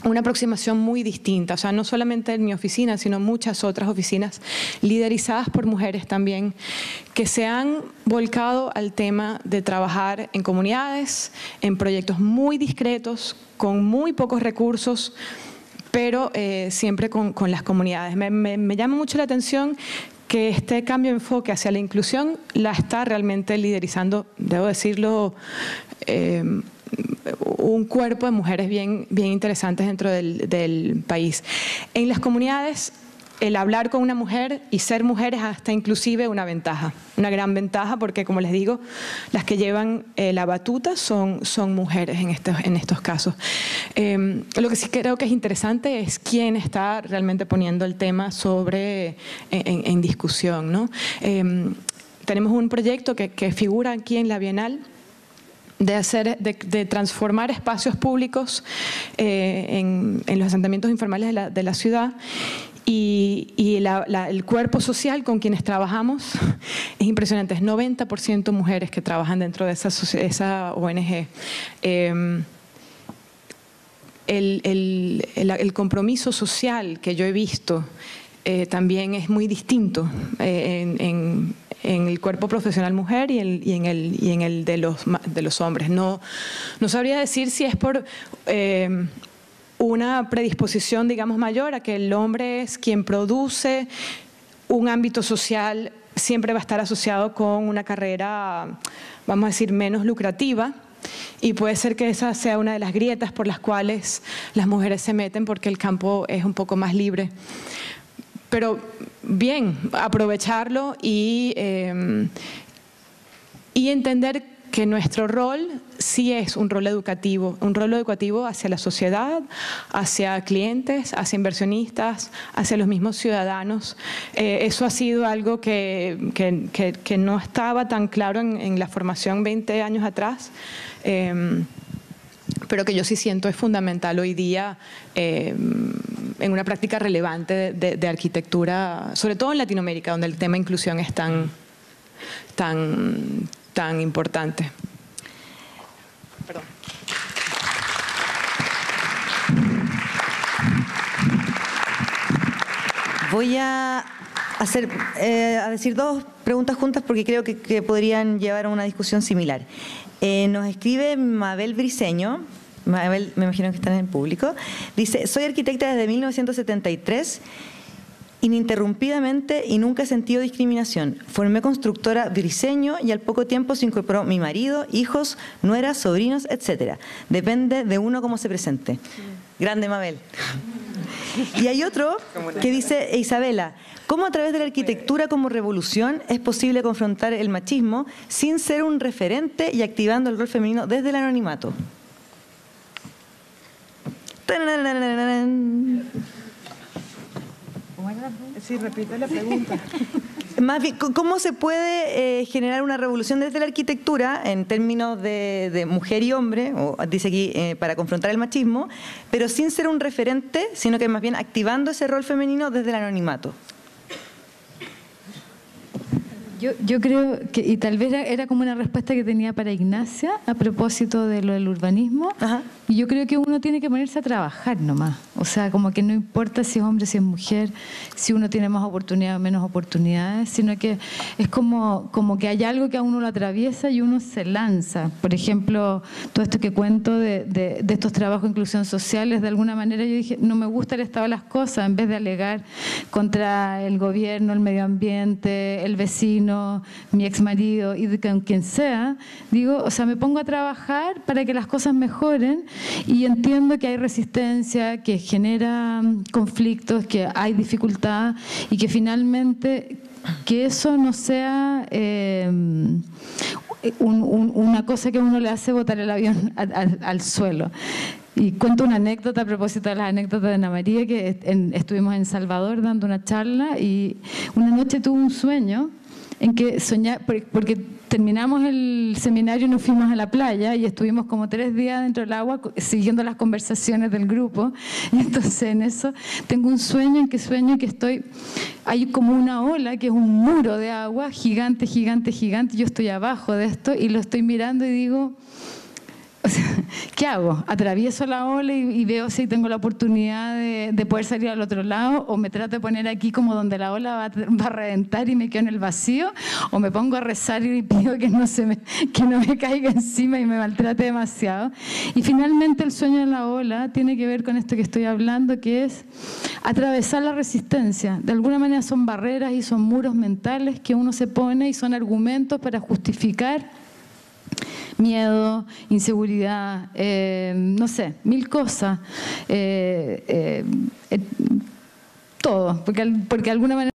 Speaker 3: una aproximación muy distinta. O sea, no solamente en mi oficina, sino muchas otras oficinas liderizadas por mujeres también, que se han volcado al tema de trabajar en comunidades, en proyectos muy discretos, con muy pocos recursos, pero siempre con las comunidades. Me llama mucho la atención que este cambio de enfoque hacia la inclusión la está realmente liderizando, debo decirlo, un cuerpo de mujeres bien interesantes dentro del país. En las comunidades el hablar con una mujer y ser mujer es hasta inclusive una ventaja, una gran ventaja, porque como les digo, las que llevan la batuta son mujeres en estos casos. Lo que sí creo que es interesante es quién está realmente poniendo el tema en discusión, ¿no? Tenemos un proyecto que figura aquí en la Bienal, de transformar espacios públicos en los asentamientos informales de la ciudad, y el cuerpo social con quienes trabajamos es impresionante, es 90% mujeres que trabajan dentro de esa ONG. El compromiso social que yo he visto también es muy distinto en el cuerpo profesional mujer y en el de los hombres. No sabría decir si es por una predisposición, digamos, mayor a que el hombre es quien produce un ámbito social, siempre va a estar asociado con una carrera, vamos a decir, menos lucrativa, y puede ser que esa sea una de las grietas por las cuales las mujeres se meten, porque el campo es un poco más libre. Pero bien, aprovecharlo y entender que nuestro rol sí es un rol educativo hacia la sociedad, hacia clientes, hacia inversionistas, hacia los mismos ciudadanos. Eso ha sido algo que no estaba tan claro en la formación 20 años atrás, pero que yo sí siento es fundamental hoy día en una práctica relevante de arquitectura, sobre todo en Latinoamérica, donde el tema inclusión es tan importante. Perdón.
Speaker 1: Voy a decir dos preguntas juntas porque creo que podrían llevar a una discusión similar. Nos escribe Mabel Briceño. Mabel, me imagino que está en el público. Dice: soy arquitecta desde 1973, ininterrumpidamente, y nunca he sentido discriminación. Formé constructora Briceño y al poco tiempo se incorporó mi marido, hijos, nueras, sobrinos, etc. Depende de uno cómo se presente. Grande Mabel. Y hay otro que dice: Isabela, ¿cómo a través de la arquitectura como revolución es posible confrontar el machismo sin ser un referente y activando el rol femenino desde el anonimato?
Speaker 3: Sí, repite la pregunta.
Speaker 1: Más bien, ¿cómo se puede generar una revolución desde la arquitectura en términos de mujer y hombre, o dice aquí, para confrontar el machismo, pero sin ser un referente, sino que más bien activando ese rol femenino desde el anonimato?
Speaker 5: Yo creo que, y tal vez era como una respuesta que tenía para Ignacia a propósito de lo del urbanismo.
Speaker 1: Ajá.
Speaker 5: Y yo creo que uno tiene que ponerse a trabajar nomás. O sea, como que no importa si es hombre, si es mujer, si uno tiene más oportunidades o menos oportunidades, sino que es como que hay algo que a uno lo atraviesa y uno se lanza. Por ejemplo, todo esto que cuento de estos trabajos de inclusión sociales, de alguna manera yo dije, no me gusta el estado de las cosas, en vez de alegar contra el gobierno, el medio ambiente, el vecino, mi exmarido y con quien sea, digo, o sea, me pongo a trabajar para que las cosas mejoren, y entiendo que hay resistencia, que genera conflictos, que hay dificultad, y que finalmente que eso no sea una cosa que a uno le hace botar el avión al suelo. Y cuento una anécdota a propósito de las anécdotas de Ana María, que estuvimos en Salvador dando una charla, y una noche tuve un sueño en que soñaba, porque terminamos el seminario y nos fuimos a la playa y estuvimos como 3 días dentro del agua siguiendo las conversaciones del grupo, y entonces en eso tengo un sueño en que hay como una ola que es un muro de agua gigante, gigante, gigante, yo estoy abajo de esto y lo estoy mirando y digo, o sea, ¿qué hago? ¿Atravieso la ola y veo si tengo la oportunidad de poder salir al otro lado? ¿O me trato de poner aquí como donde la ola va a reventar y me quedo en el vacío? ¿O me pongo a rezar y pido que no me caiga encima y me maltrate demasiado? Y finalmente el sueño de la ola tiene que ver con esto que estoy hablando, que es atravesar la resistencia. De alguna manera son barreras y son muros mentales que uno se pone y son argumentos para justificar miedo, inseguridad, no sé, 1000 cosas. todo, porque de alguna manera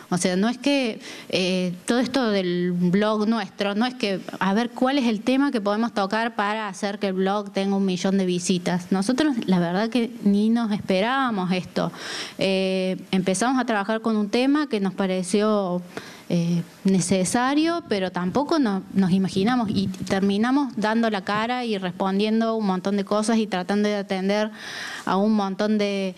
Speaker 4: O sea, no es que todo esto del blog nuestro, no es que a ver cuál es el tema que podemos tocar para hacer que el blog tenga 1 millón de visitas. Nosotros la verdad que ni nos esperábamos esto. Empezamos a trabajar con un tema que nos pareció necesario, pero tampoco nos imaginamos, y terminamos dando la cara y respondiendo un montón de cosas y tratando de atender a un montón de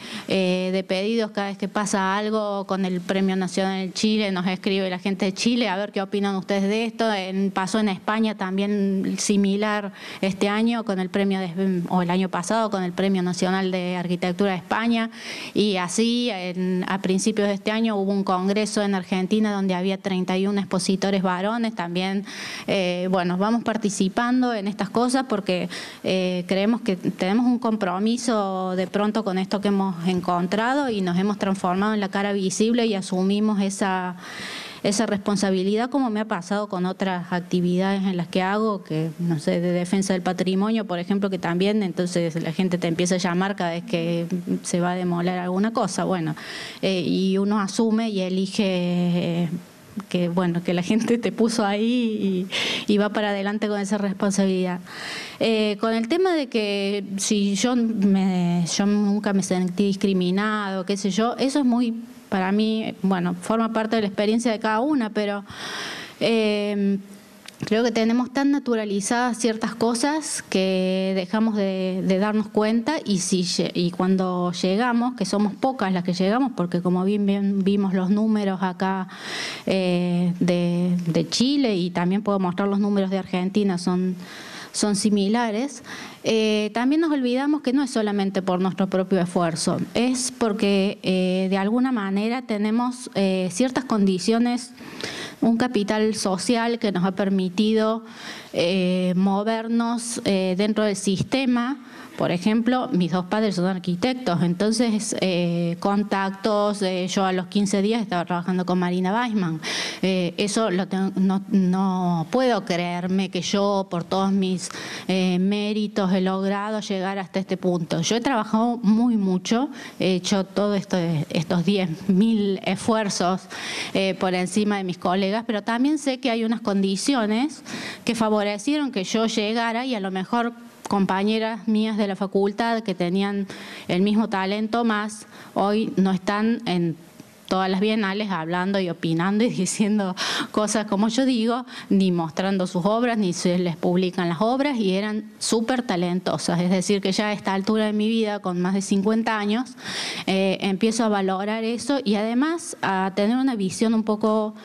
Speaker 4: pedidos. Cada vez que pasa algo con el Premio Nacional en Chile, nos escribe la gente de Chile a ver qué opinan ustedes de esto. Pasó en España también similar este año con el premio o el año pasado con el Premio Nacional de Arquitectura de España, y así a principios de este año hubo un congreso en Argentina donde había 31 expositores varones también. Bueno, vamos participando en estas cosas porque creemos que tenemos un compromiso de pronto con esto que hemos encontrado y nos hemos transformado en la cara visible y asumimos esa responsabilidad, como me ha pasado con otras actividades en las que hago, que no sé, de defensa del patrimonio, por ejemplo, que también entonces la gente te empieza a llamar cada vez que se va a demoler alguna cosa. Bueno, y uno asume y elige que bueno, que la gente te puso ahí y va para adelante con esa responsabilidad. Con el tema de que si yo nunca me sentí discriminado, qué sé yo, eso es muy, para mí, bueno, forma parte de la experiencia de cada una, pero creo que tenemos tan naturalizadas ciertas cosas que dejamos de darnos cuenta, y cuando llegamos, que somos pocas las que llegamos, porque como bien vimos los números acá de Chile, y también puedo mostrar los números de Argentina, son similares, también nos olvidamos que no es solamente por nuestro propio esfuerzo, es porque de alguna manera tenemos ciertas condiciones, un capital social que nos ha permitido movernos dentro del sistema. Por ejemplo, mis 2 padres son arquitectos, entonces contactos, yo a los 15 días estaba trabajando con Marina Weissman. Eso no puedo creerme que yo, por todos mis méritos, he logrado llegar hasta este punto. Yo he trabajado muy mucho, he hecho todos estos 10.000 esfuerzos por encima de mis colegas, pero también sé que hay unas condiciones que favorecieron que yo llegara, y a lo mejor compañeras mías de la facultad que tenían el mismo talento más, hoy no están en todas las bienales hablando y opinando y diciendo cosas como yo digo, ni mostrando sus obras, ni se les publican las obras, y eran súper talentosas. Es decir, que ya a esta altura de mi vida, con más de 50 años, empiezo a valorar eso, y además a tener una visión un poco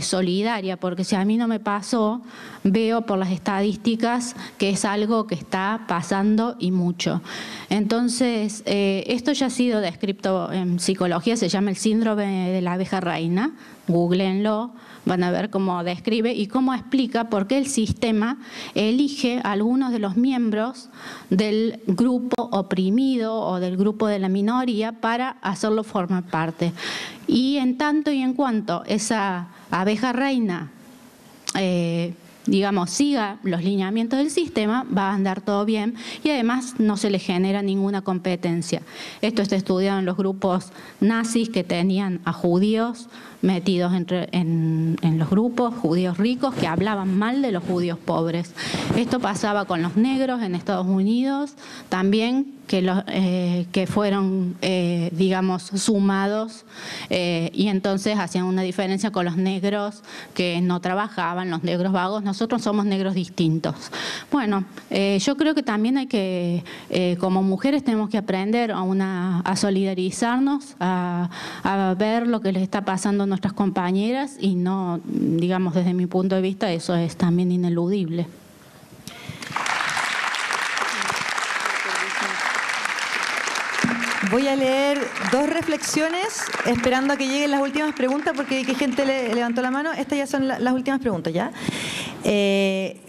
Speaker 4: solidaria, porque si a mí no me pasó, veo por las estadísticas que es algo que está pasando, y mucho. Entonces, esto ya ha sido descrito en psicología, se llama el síndrome de la abeja reina. Googleenlo, van a ver cómo describe y cómo explica por qué el sistema elige a algunos de los miembros del grupo oprimido o del grupo de la minoría para hacerlo formar parte. Y en tanto y en cuanto esa abeja reina digamos, siga los lineamientos del sistema, va a andar todo bien, y además no se le genera ninguna competencia. Esto está estudiado en los grupos nazis que tenían a judíos metidos en los grupos, judíos ricos que hablaban mal de los judíos pobres. Esto pasaba con los negros en Estados Unidos, también que fueron, digamos, sumados, y entonces hacían una diferencia con los negros que no trabajaban, los negros vagos. Nosotros somos negros distintos. Bueno, yo creo que también hay que, como mujeres, tenemos que aprender a solidarizarnos, a ver lo que les está pasando a nuestras compañeras y no, digamos, desde mi punto de vista, eso es también ineludible.
Speaker 1: Voy a leer 2 reflexiones, esperando a que lleguen las últimas preguntas, porque hay gente levantó la mano. Estas ya son las últimas preguntas, ¿ya?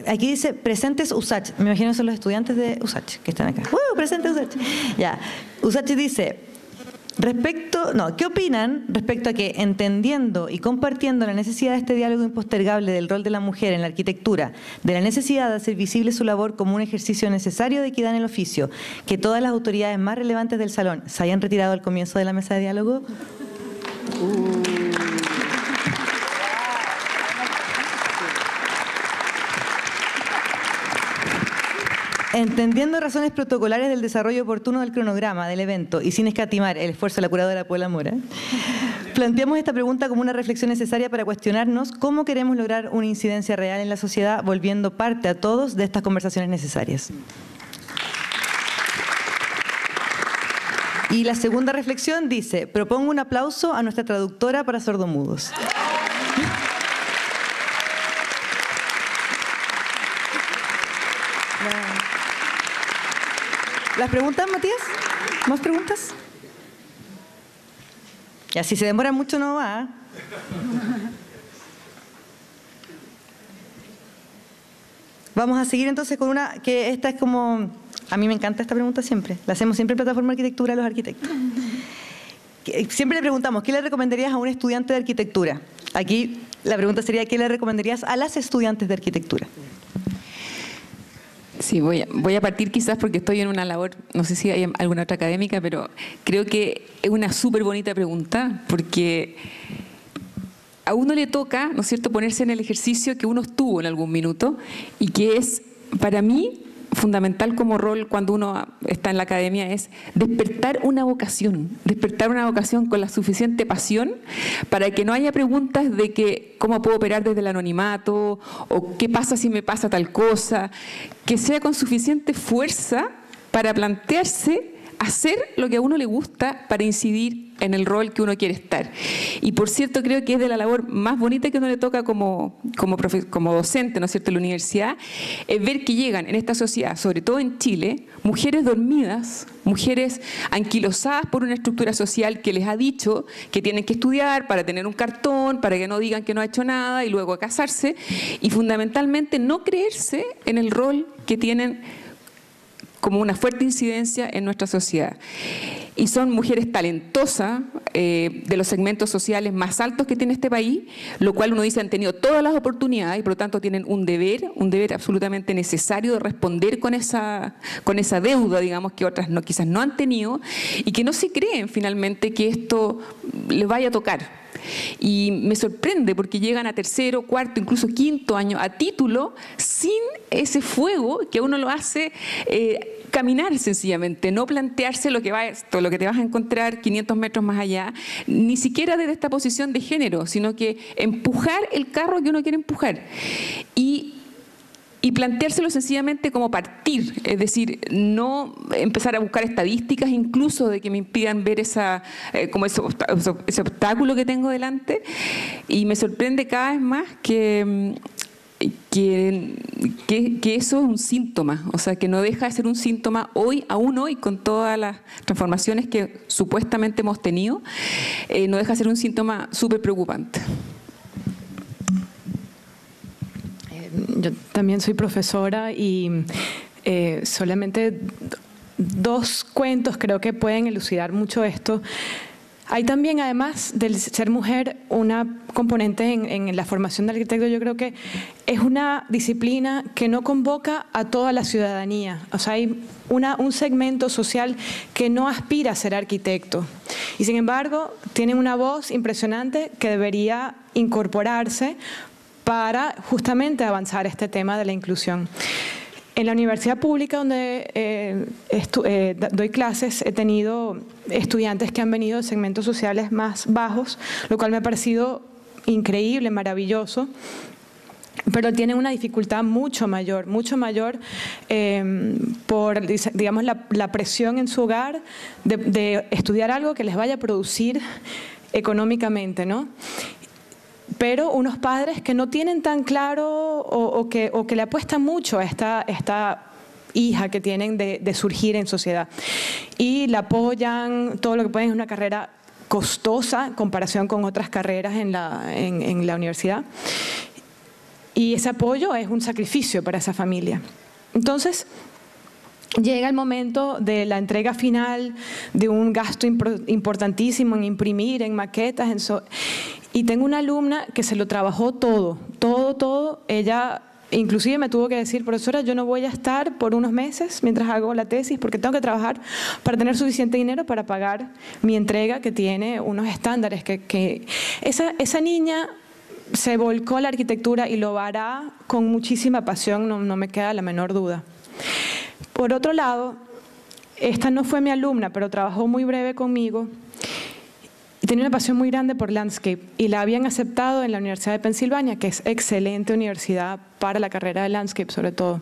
Speaker 1: Aquí dice, presentes USACH. Me imagino que son los estudiantes de USACH que están acá. Presentes USACH. Ya. USACH dice, ¿qué opinan respecto a que, entendiendo y compartiendo la necesidad de este diálogo impostergable del rol de la mujer en la arquitectura, de la necesidad de hacer visible su labor como un ejercicio necesario de equidad en el oficio, que todas las autoridades más relevantes del salón se hayan retirado al comienzo de la mesa de diálogo? Entendiendo razones protocolares del desarrollo oportuno del cronograma del evento y sin escatimar el esfuerzo de la curadora Paula Mora, planteamos esta pregunta como una reflexión necesaria para cuestionarnos cómo queremos lograr una incidencia real en la sociedad, volviendo parte a todos de estas conversaciones necesarias. Y la segunda reflexión dice, propongo un aplauso a nuestra traductora para sordomudos. ¿Las preguntas, Matías? ¿Más preguntas? Ya, si se demora mucho no va. Vamos a seguir entonces con una que esta es como... A mí me encanta esta pregunta siempre. La hacemos siempre en Plataforma Arquitectura a los arquitectos. Siempre le preguntamos, ¿qué le recomendarías a un estudiante de arquitectura? Aquí la pregunta sería, ¿qué le recomendarías a las estudiantes de arquitectura?
Speaker 2: Sí, voy a partir quizás porque estoy en una labor, no sé si hay alguna otra académica, pero creo que es una súper bonita pregunta porque a uno le toca, ¿no es cierto?, ponerse en el ejercicio que uno estuvo en algún minuto y que es, para mí, fundamental como rol cuando uno está en la academia es despertar una vocación con la suficiente pasión para que no haya preguntas de que cómo puedo operar desde el anonimato o qué pasa si me pasa tal cosa, que sea con suficiente fuerza para plantearse hacer lo que a uno le gusta para incidir en el rol que uno quiere estar. Y por cierto, creo que es de la labor más bonita que uno le toca como docente, ¿no es cierto?, en la universidad, es ver que llegan en esta sociedad, sobre todo en Chile, mujeres dormidas, mujeres anquilosadas por una estructura social que les ha dicho que tienen que estudiar para tener un cartón, para que no digan que no ha hecho nada y luego a casarse, y fundamentalmente no creerse en el rol que tienen como una fuerte incidencia en nuestra sociedad. Y son mujeres talentosas, de los segmentos sociales más altos que tiene este país, lo cual uno dice han tenido todas las oportunidades y por lo tanto tienen un deber absolutamente necesario de responder con esa deuda, digamos, que otras quizás no han tenido y que no se creen finalmente que esto les vaya a tocar. Y me sorprende porque llegan a tercero, cuarto, incluso quinto año a título sin ese fuego que a uno lo hace caminar sencillamente, no plantearse lo que te vas a encontrar 500 metros más allá, ni siquiera desde esta posición de género, sino que empujar el carro que uno quiere empujar. Y planteárselo sencillamente como partir, es decir, no empezar a buscar estadísticas incluso de que me impidan ver ese obstáculo que tengo delante. Y me sorprende cada vez más que eso es un síntoma, o sea, que no deja de ser un síntoma aún hoy, con todas las transformaciones que supuestamente hemos tenido, no deja de ser un síntoma súper preocupante.
Speaker 3: Yo también soy profesora y solamente 2 cuentos creo que pueden elucidar mucho esto. Hay también, además del ser mujer, una componente en la formación de arquitecto. Yo creo que es una disciplina que no convoca a toda la ciudadanía. O sea, hay un segmento social que no aspira a ser arquitecto. Y sin embargo, tienen una voz impresionante que debería incorporarse para justamente avanzar este tema de la inclusión. En la universidad pública donde doy clases he tenido estudiantes que han venido de segmentos sociales más bajos, lo cual me ha parecido increíble, maravilloso, pero tienen una dificultad mucho mayor por, digamos, la presión en su hogar de estudiar algo que les vaya a producir económicamente, ¿no? Pero unos padres que no tienen tan claro o que le apuestan mucho a esta hija que tienen de surgir en sociedad. Y la apoyan todo lo que pueden. Es una carrera costosa en comparación con otras carreras en la universidad. Y ese apoyo es un sacrificio para esa familia. Entonces, llega el momento de la entrega final, de un gasto importantísimo en imprimir, en maquetas, y tengo una alumna que se lo trabajó todo. Ella inclusive me tuvo que decir: profesora, yo no voy a estar por unos meses mientras hago la tesis porque tengo que trabajar para tener suficiente dinero para pagar mi entrega, que tiene unos estándares. Esa niña se volcó a la arquitectura y lo hará con muchísima pasión, no me queda la menor duda. Por otro lado, esta no fue mi alumna, pero trabajó muy breve conmigo y tenía una pasión muy grande por landscape, y la habían aceptado en la Universidad de Pensilvania, que es excelente universidad para la carrera de landscape sobre todo.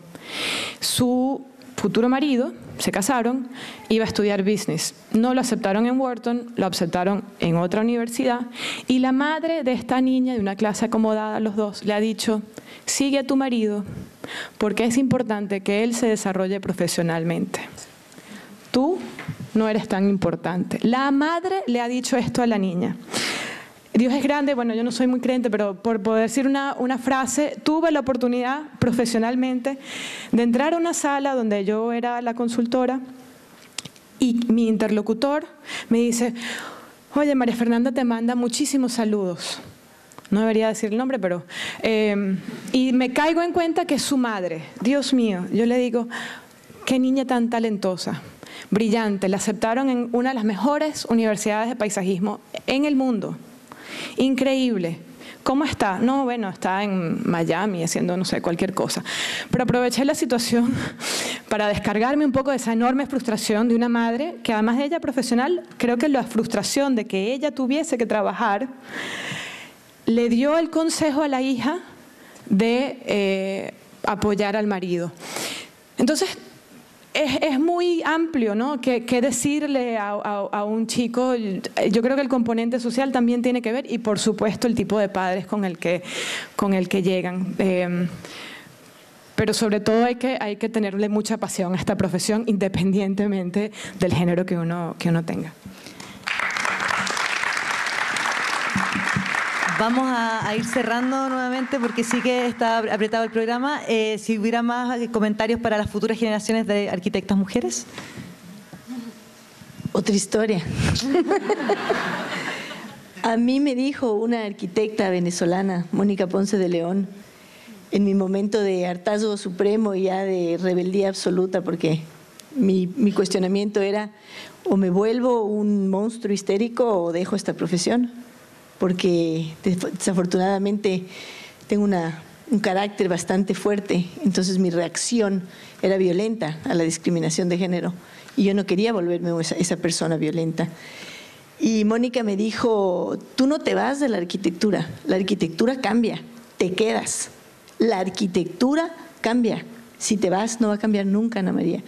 Speaker 3: Su futuro marido, se casaron, iba a estudiar business. No lo aceptaron en Wharton, lo aceptaron en otra universidad, y la madre de esta niña, de una clase acomodada, los dos, le ha dicho: sigue a tu marido, porque es importante que él se desarrolle profesionalmente. Tú no eres tan importante. La madre le ha dicho esto a la niña. Dios es grande. Bueno, yo no soy muy creyente, pero por poder decir una frase, tuve la oportunidad profesionalmente de entrar a una sala donde yo era la consultora, y mi interlocutor me dice: oye, María Fernanda te manda muchísimos saludos. No debería decir el nombre, pero... y me caigo en cuenta que es su madre. Dios mío, yo le digo: qué niña tan talentosa, brillante. La aceptaron en una de las mejores universidades de paisajismo en el mundo. Increíble. ¿Cómo está? No, bueno, está en Miami haciendo, no sé, cualquier cosa. Pero aproveché la situación para descargarme un poco de esa enorme frustración de una madre que, además de ella profesional, creo que la frustración de que ella tuviese que trabajar le dio el consejo a la hija de apoyar al marido. Entonces, es muy amplio, ¿no? ¿Qué decirle a un chico? Yo creo que el componente social también tiene que ver, y por supuesto el tipo de padres con el que llegan. Pero sobre todo hay que tenerle mucha pasión a esta profesión, independientemente del género que uno tenga.
Speaker 1: Vamos a ir cerrando nuevamente porque sí que está apretado el programa. Si hubiera más comentarios para las futuras generaciones de arquitectas mujeres.
Speaker 6: Otra historia. A mí me dijo una arquitecta venezolana, Mónica Ponce de León, en mi momento de hartazgo supremo y ya de rebeldía absoluta, porque mi cuestionamiento era: o me vuelvo un monstruo histérico o dejo esta profesión, porque desafortunadamente tengo un carácter bastante fuerte, entonces mi reacción era violenta a la discriminación de género y yo no quería volverme esa persona violenta. Y Mónica me dijo: tú no te vas de la arquitectura cambia, te quedas. La arquitectura cambia, si te vas no va a cambiar nunca, Ana María.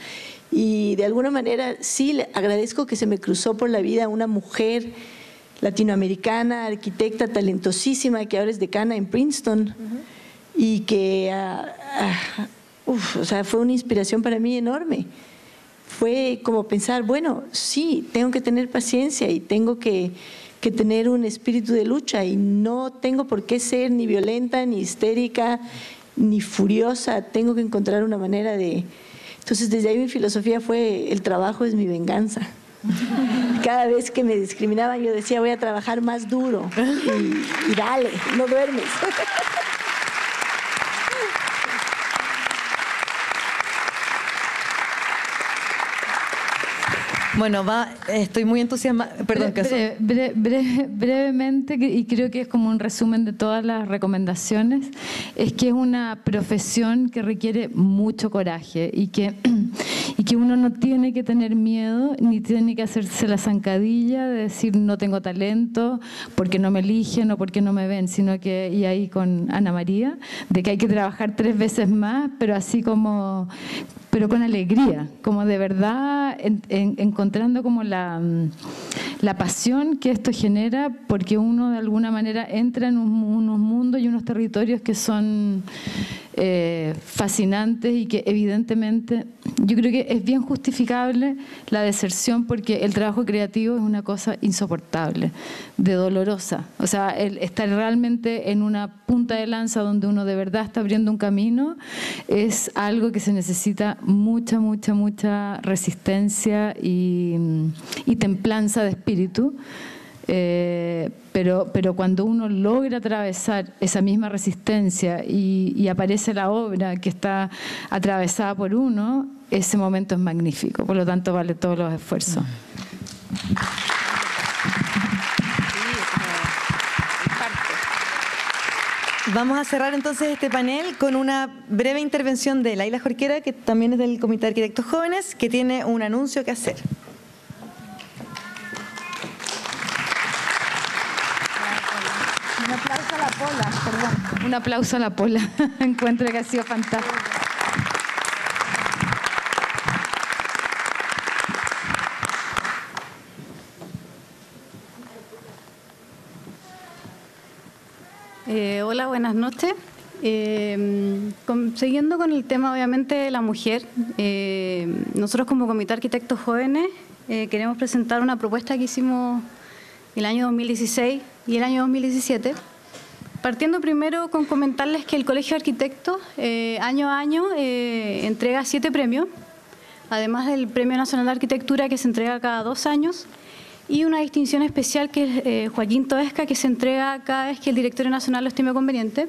Speaker 6: Y de alguna manera sí le agradezco que se me cruzó por la vida una mujer latinoamericana, arquitecta talentosísima, que ahora es decana en Princeton, y que o sea, fue una inspiración para mí enorme. Fue como pensar: bueno, sí, tengo que tener paciencia y tengo que tener un espíritu de lucha, y no tengo por qué ser ni violenta, ni histérica, ni furiosa. Tengo que encontrar una manera de... Entonces, desde ahí mi filosofía fue: el trabajo es mi venganza. Cada vez que me discriminaban yo decía: voy a trabajar más duro, y dale, no duermes.
Speaker 1: Bueno, estoy muy entusiasmada. Perdón,
Speaker 5: brevemente, y creo que es como un resumen de todas las recomendaciones, es que es una profesión que requiere mucho coraje y que uno no tiene que tener miedo ni tiene que hacerse la zancadilla de decir: no tengo talento porque no me eligen o porque no me ven, sino que, y ahí con Ana María, de que hay que trabajar 3 veces más, pero así como... pero con alegría, como de verdad encontrando como la la pasión que esto genera, porque uno de alguna manera entra en unos mundos y unos territorios que son fascinantes y que evidentemente yo creo que es bien justificable la deserción, porque el trabajo creativo es una cosa insoportable, de dolorosa. O sea, el estar realmente en una punta de lanza donde uno de verdad está abriendo un camino es algo que se necesita mucha, mucha, mucha resistencia y templanza de espíritu. Pero cuando uno logra atravesar esa misma resistencia y aparece la obra que está atravesada por uno, ese momento es magnífico, por lo tanto vale todos los esfuerzos.
Speaker 1: Vamos a cerrar entonces este panel con una breve intervención de Laila Jorquera, que también es del Comité de Arquitectos Jóvenes, que tiene un anuncio que hacer.
Speaker 5: Un aplauso a la Pola, perdón. Un aplauso a la Pola. Encuentro que ha sido fantástico.
Speaker 7: Hola, buenas noches. Siguiendo con el tema, obviamente, de la mujer, nosotros como Comité de Arquitectos Jóvenes queremos presentar una propuesta que hicimos el año 2016 y el año 2017. Partiendo primero con comentarles que el Colegio de Arquitectos año a año entrega 7 premios, además del Premio Nacional de Arquitectura que se entrega cada 2 años, y una distinción especial que es Joaquín Toesca, que se entrega cada vez que el Directorio Nacional lo estime conveniente.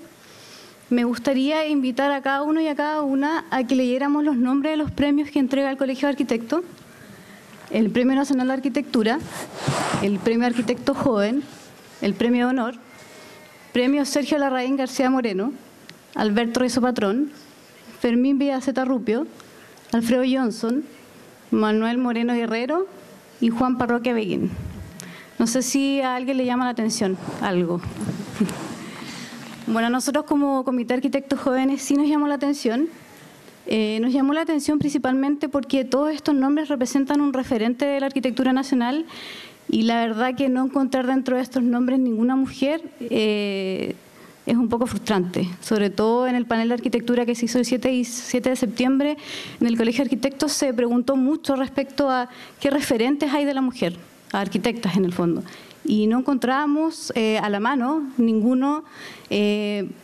Speaker 7: Me gustaría invitar a cada uno y a cada una a que leyéramos los nombres de los premios que entrega el Colegio de Arquitectos: el Premio Nacional de Arquitectura, el Premio Arquitecto Joven, el Premio de Honor, Premio Sergio Larraín García Moreno, Alberto Rizo Patrón, Fermín Villaceta Rupio, Alfredo Johnson, Manuel Moreno Guerrero y Juan Parroquia Beguín. No sé si a alguien le llama la atención algo. Bueno, nosotros como Comité de Arquitectos Jóvenes sí nos llamó la atención. Nos llamó la atención principalmente porque todos estos nombres representan un referente de la arquitectura nacional, y la verdad que no encontrar dentro de estos nombres ninguna mujer es un poco frustrante, sobre todo en el panel de arquitectura que se hizo el 7 de septiembre en el Colegio de Arquitectos. Se preguntó mucho respecto a qué referentes hay de la mujer, a arquitectas en el fondo, y no encontrábamos a la mano ninguno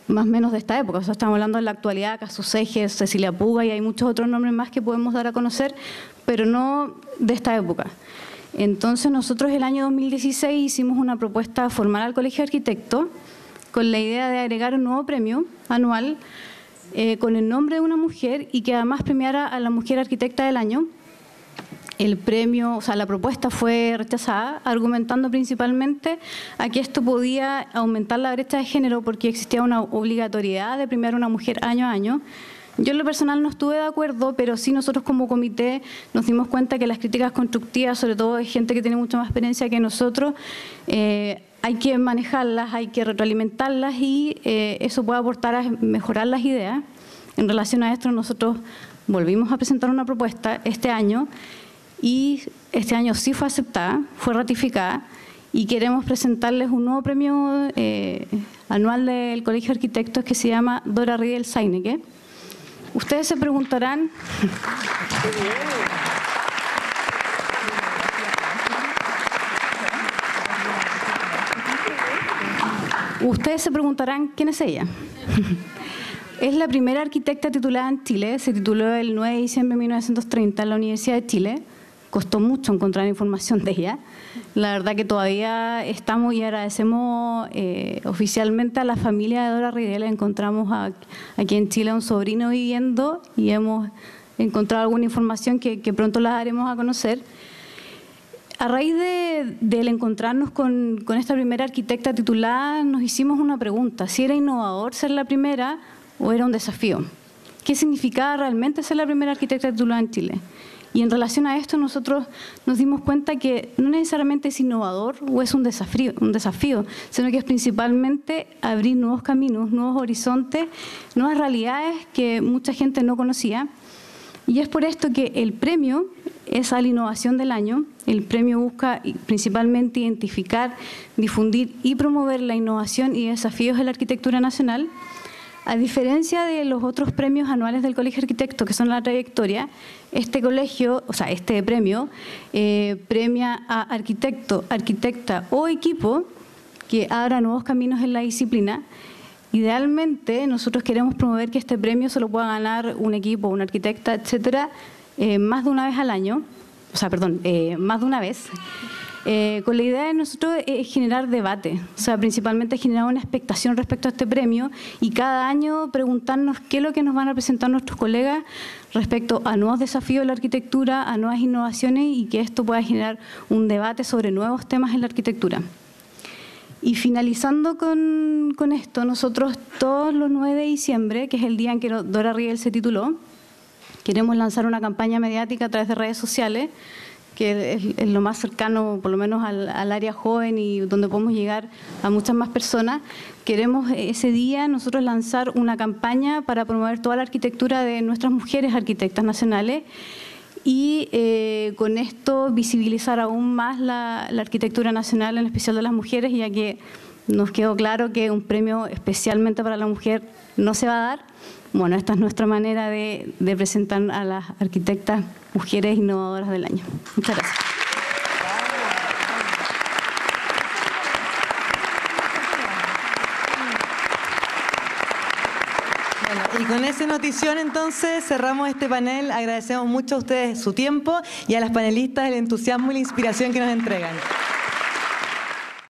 Speaker 7: más o menos de esta época. O sea, estamos hablando de la actualidad, Casu Seges, Cecilia Puga, y hay muchos otros nombres más que podemos dar a conocer, pero no de esta época. Entonces nosotros el año 2016 hicimos una propuesta formal al Colegio de Arquitectos con la idea de agregar un nuevo premio anual con el nombre de una mujer, y que además premiara a la mujer arquitecta del año. El premio, o sea, la propuesta fue rechazada, argumentando principalmente a que esto podía aumentar la brecha de género porque existía una obligatoriedad de premiar a una mujer año a año. Yo en lo personal no estuve de acuerdo, pero sí nosotros como comité nos dimos cuenta que las críticas constructivas, sobre todo de gente que tiene mucha más experiencia que nosotros, hay que manejarlas, hay que retroalimentarlas, y eso puede aportar a mejorar las ideas. En relación a esto, nosotros volvimos a presentar una propuesta este año, y este año sí fue aceptada, fue ratificada, y queremos presentarles un nuevo premio anual del Colegio de Arquitectos que se llama Dora Riedel Seinecke. Ustedes se preguntarán... Ustedes se preguntarán quién es ella. Es la primera arquitecta titulada en Chile, se tituló el 9 de diciembre de 1930 en la Universidad de Chile. Costó mucho encontrar información de ella. La verdad que todavía estamos, y agradecemos oficialmente a la familia de Dora Riedel. Encontramos aquí en Chile a un sobrino viviendo, y hemos encontrado alguna información que pronto la daremos a conocer. A raíz del encontrarnos con esta primera arquitecta titulada, nos hicimos una pregunta: si era innovador ser la primera o era un desafío. ¿Qué significaba realmente ser la primera arquitecta titulada en Chile? Y en relación a esto nosotros nos dimos cuenta que no necesariamente es innovador o es un desafío, sino que es principalmente abrir nuevos caminos, nuevos horizontes, nuevas realidades que mucha gente no conocía. Y es por esto que el premio
Speaker 9: es a la innovación del año. El premio busca principalmente identificar, difundir y promover la innovación y desafíos de la arquitectura nacional. A diferencia de los otros premios anuales del Colegio de Arquitectos, que son la trayectoria, este premio premia a arquitecto, arquitecta o equipo que abra nuevos caminos en la disciplina. Idealmente, nosotros queremos promover que este premio se lo pueda ganar un equipo, una arquitecta, etcétera, más de una vez al año, más de una vez. Con la idea de nosotros es generar debate, principalmente generar una expectación respecto a este premio y cada año preguntarnos qué es lo que nos van a presentar nuestros colegas respecto a nuevos desafíos de la arquitectura, a nuevas innovaciones y que esto pueda generar un debate sobre nuevos temas en la arquitectura. Y finalizando con esto, nosotros todos los 9 de diciembre, que es el día en que Dora Riel se tituló, queremos lanzar una campaña mediática a través de redes sociales, que es lo más cercano, por lo menos al área joven y donde podemos llegar a muchas más personas. Queremos ese día nosotros lanzar una campaña para promover toda la arquitectura de nuestras mujeres arquitectas nacionales y con esto visibilizar aún más la arquitectura nacional, en especial de las mujeres, ya que nos quedó claro que un premio especialmente para la mujer no se va a dar. Bueno, esta es nuestra manera de presentar a las arquitectas mujeres innovadoras del año. Muchas gracias.
Speaker 1: Bueno, y con esa notición entonces cerramos este panel. Agradecemos mucho a ustedes su tiempo y a las panelistas el entusiasmo y la inspiración que nos entregan.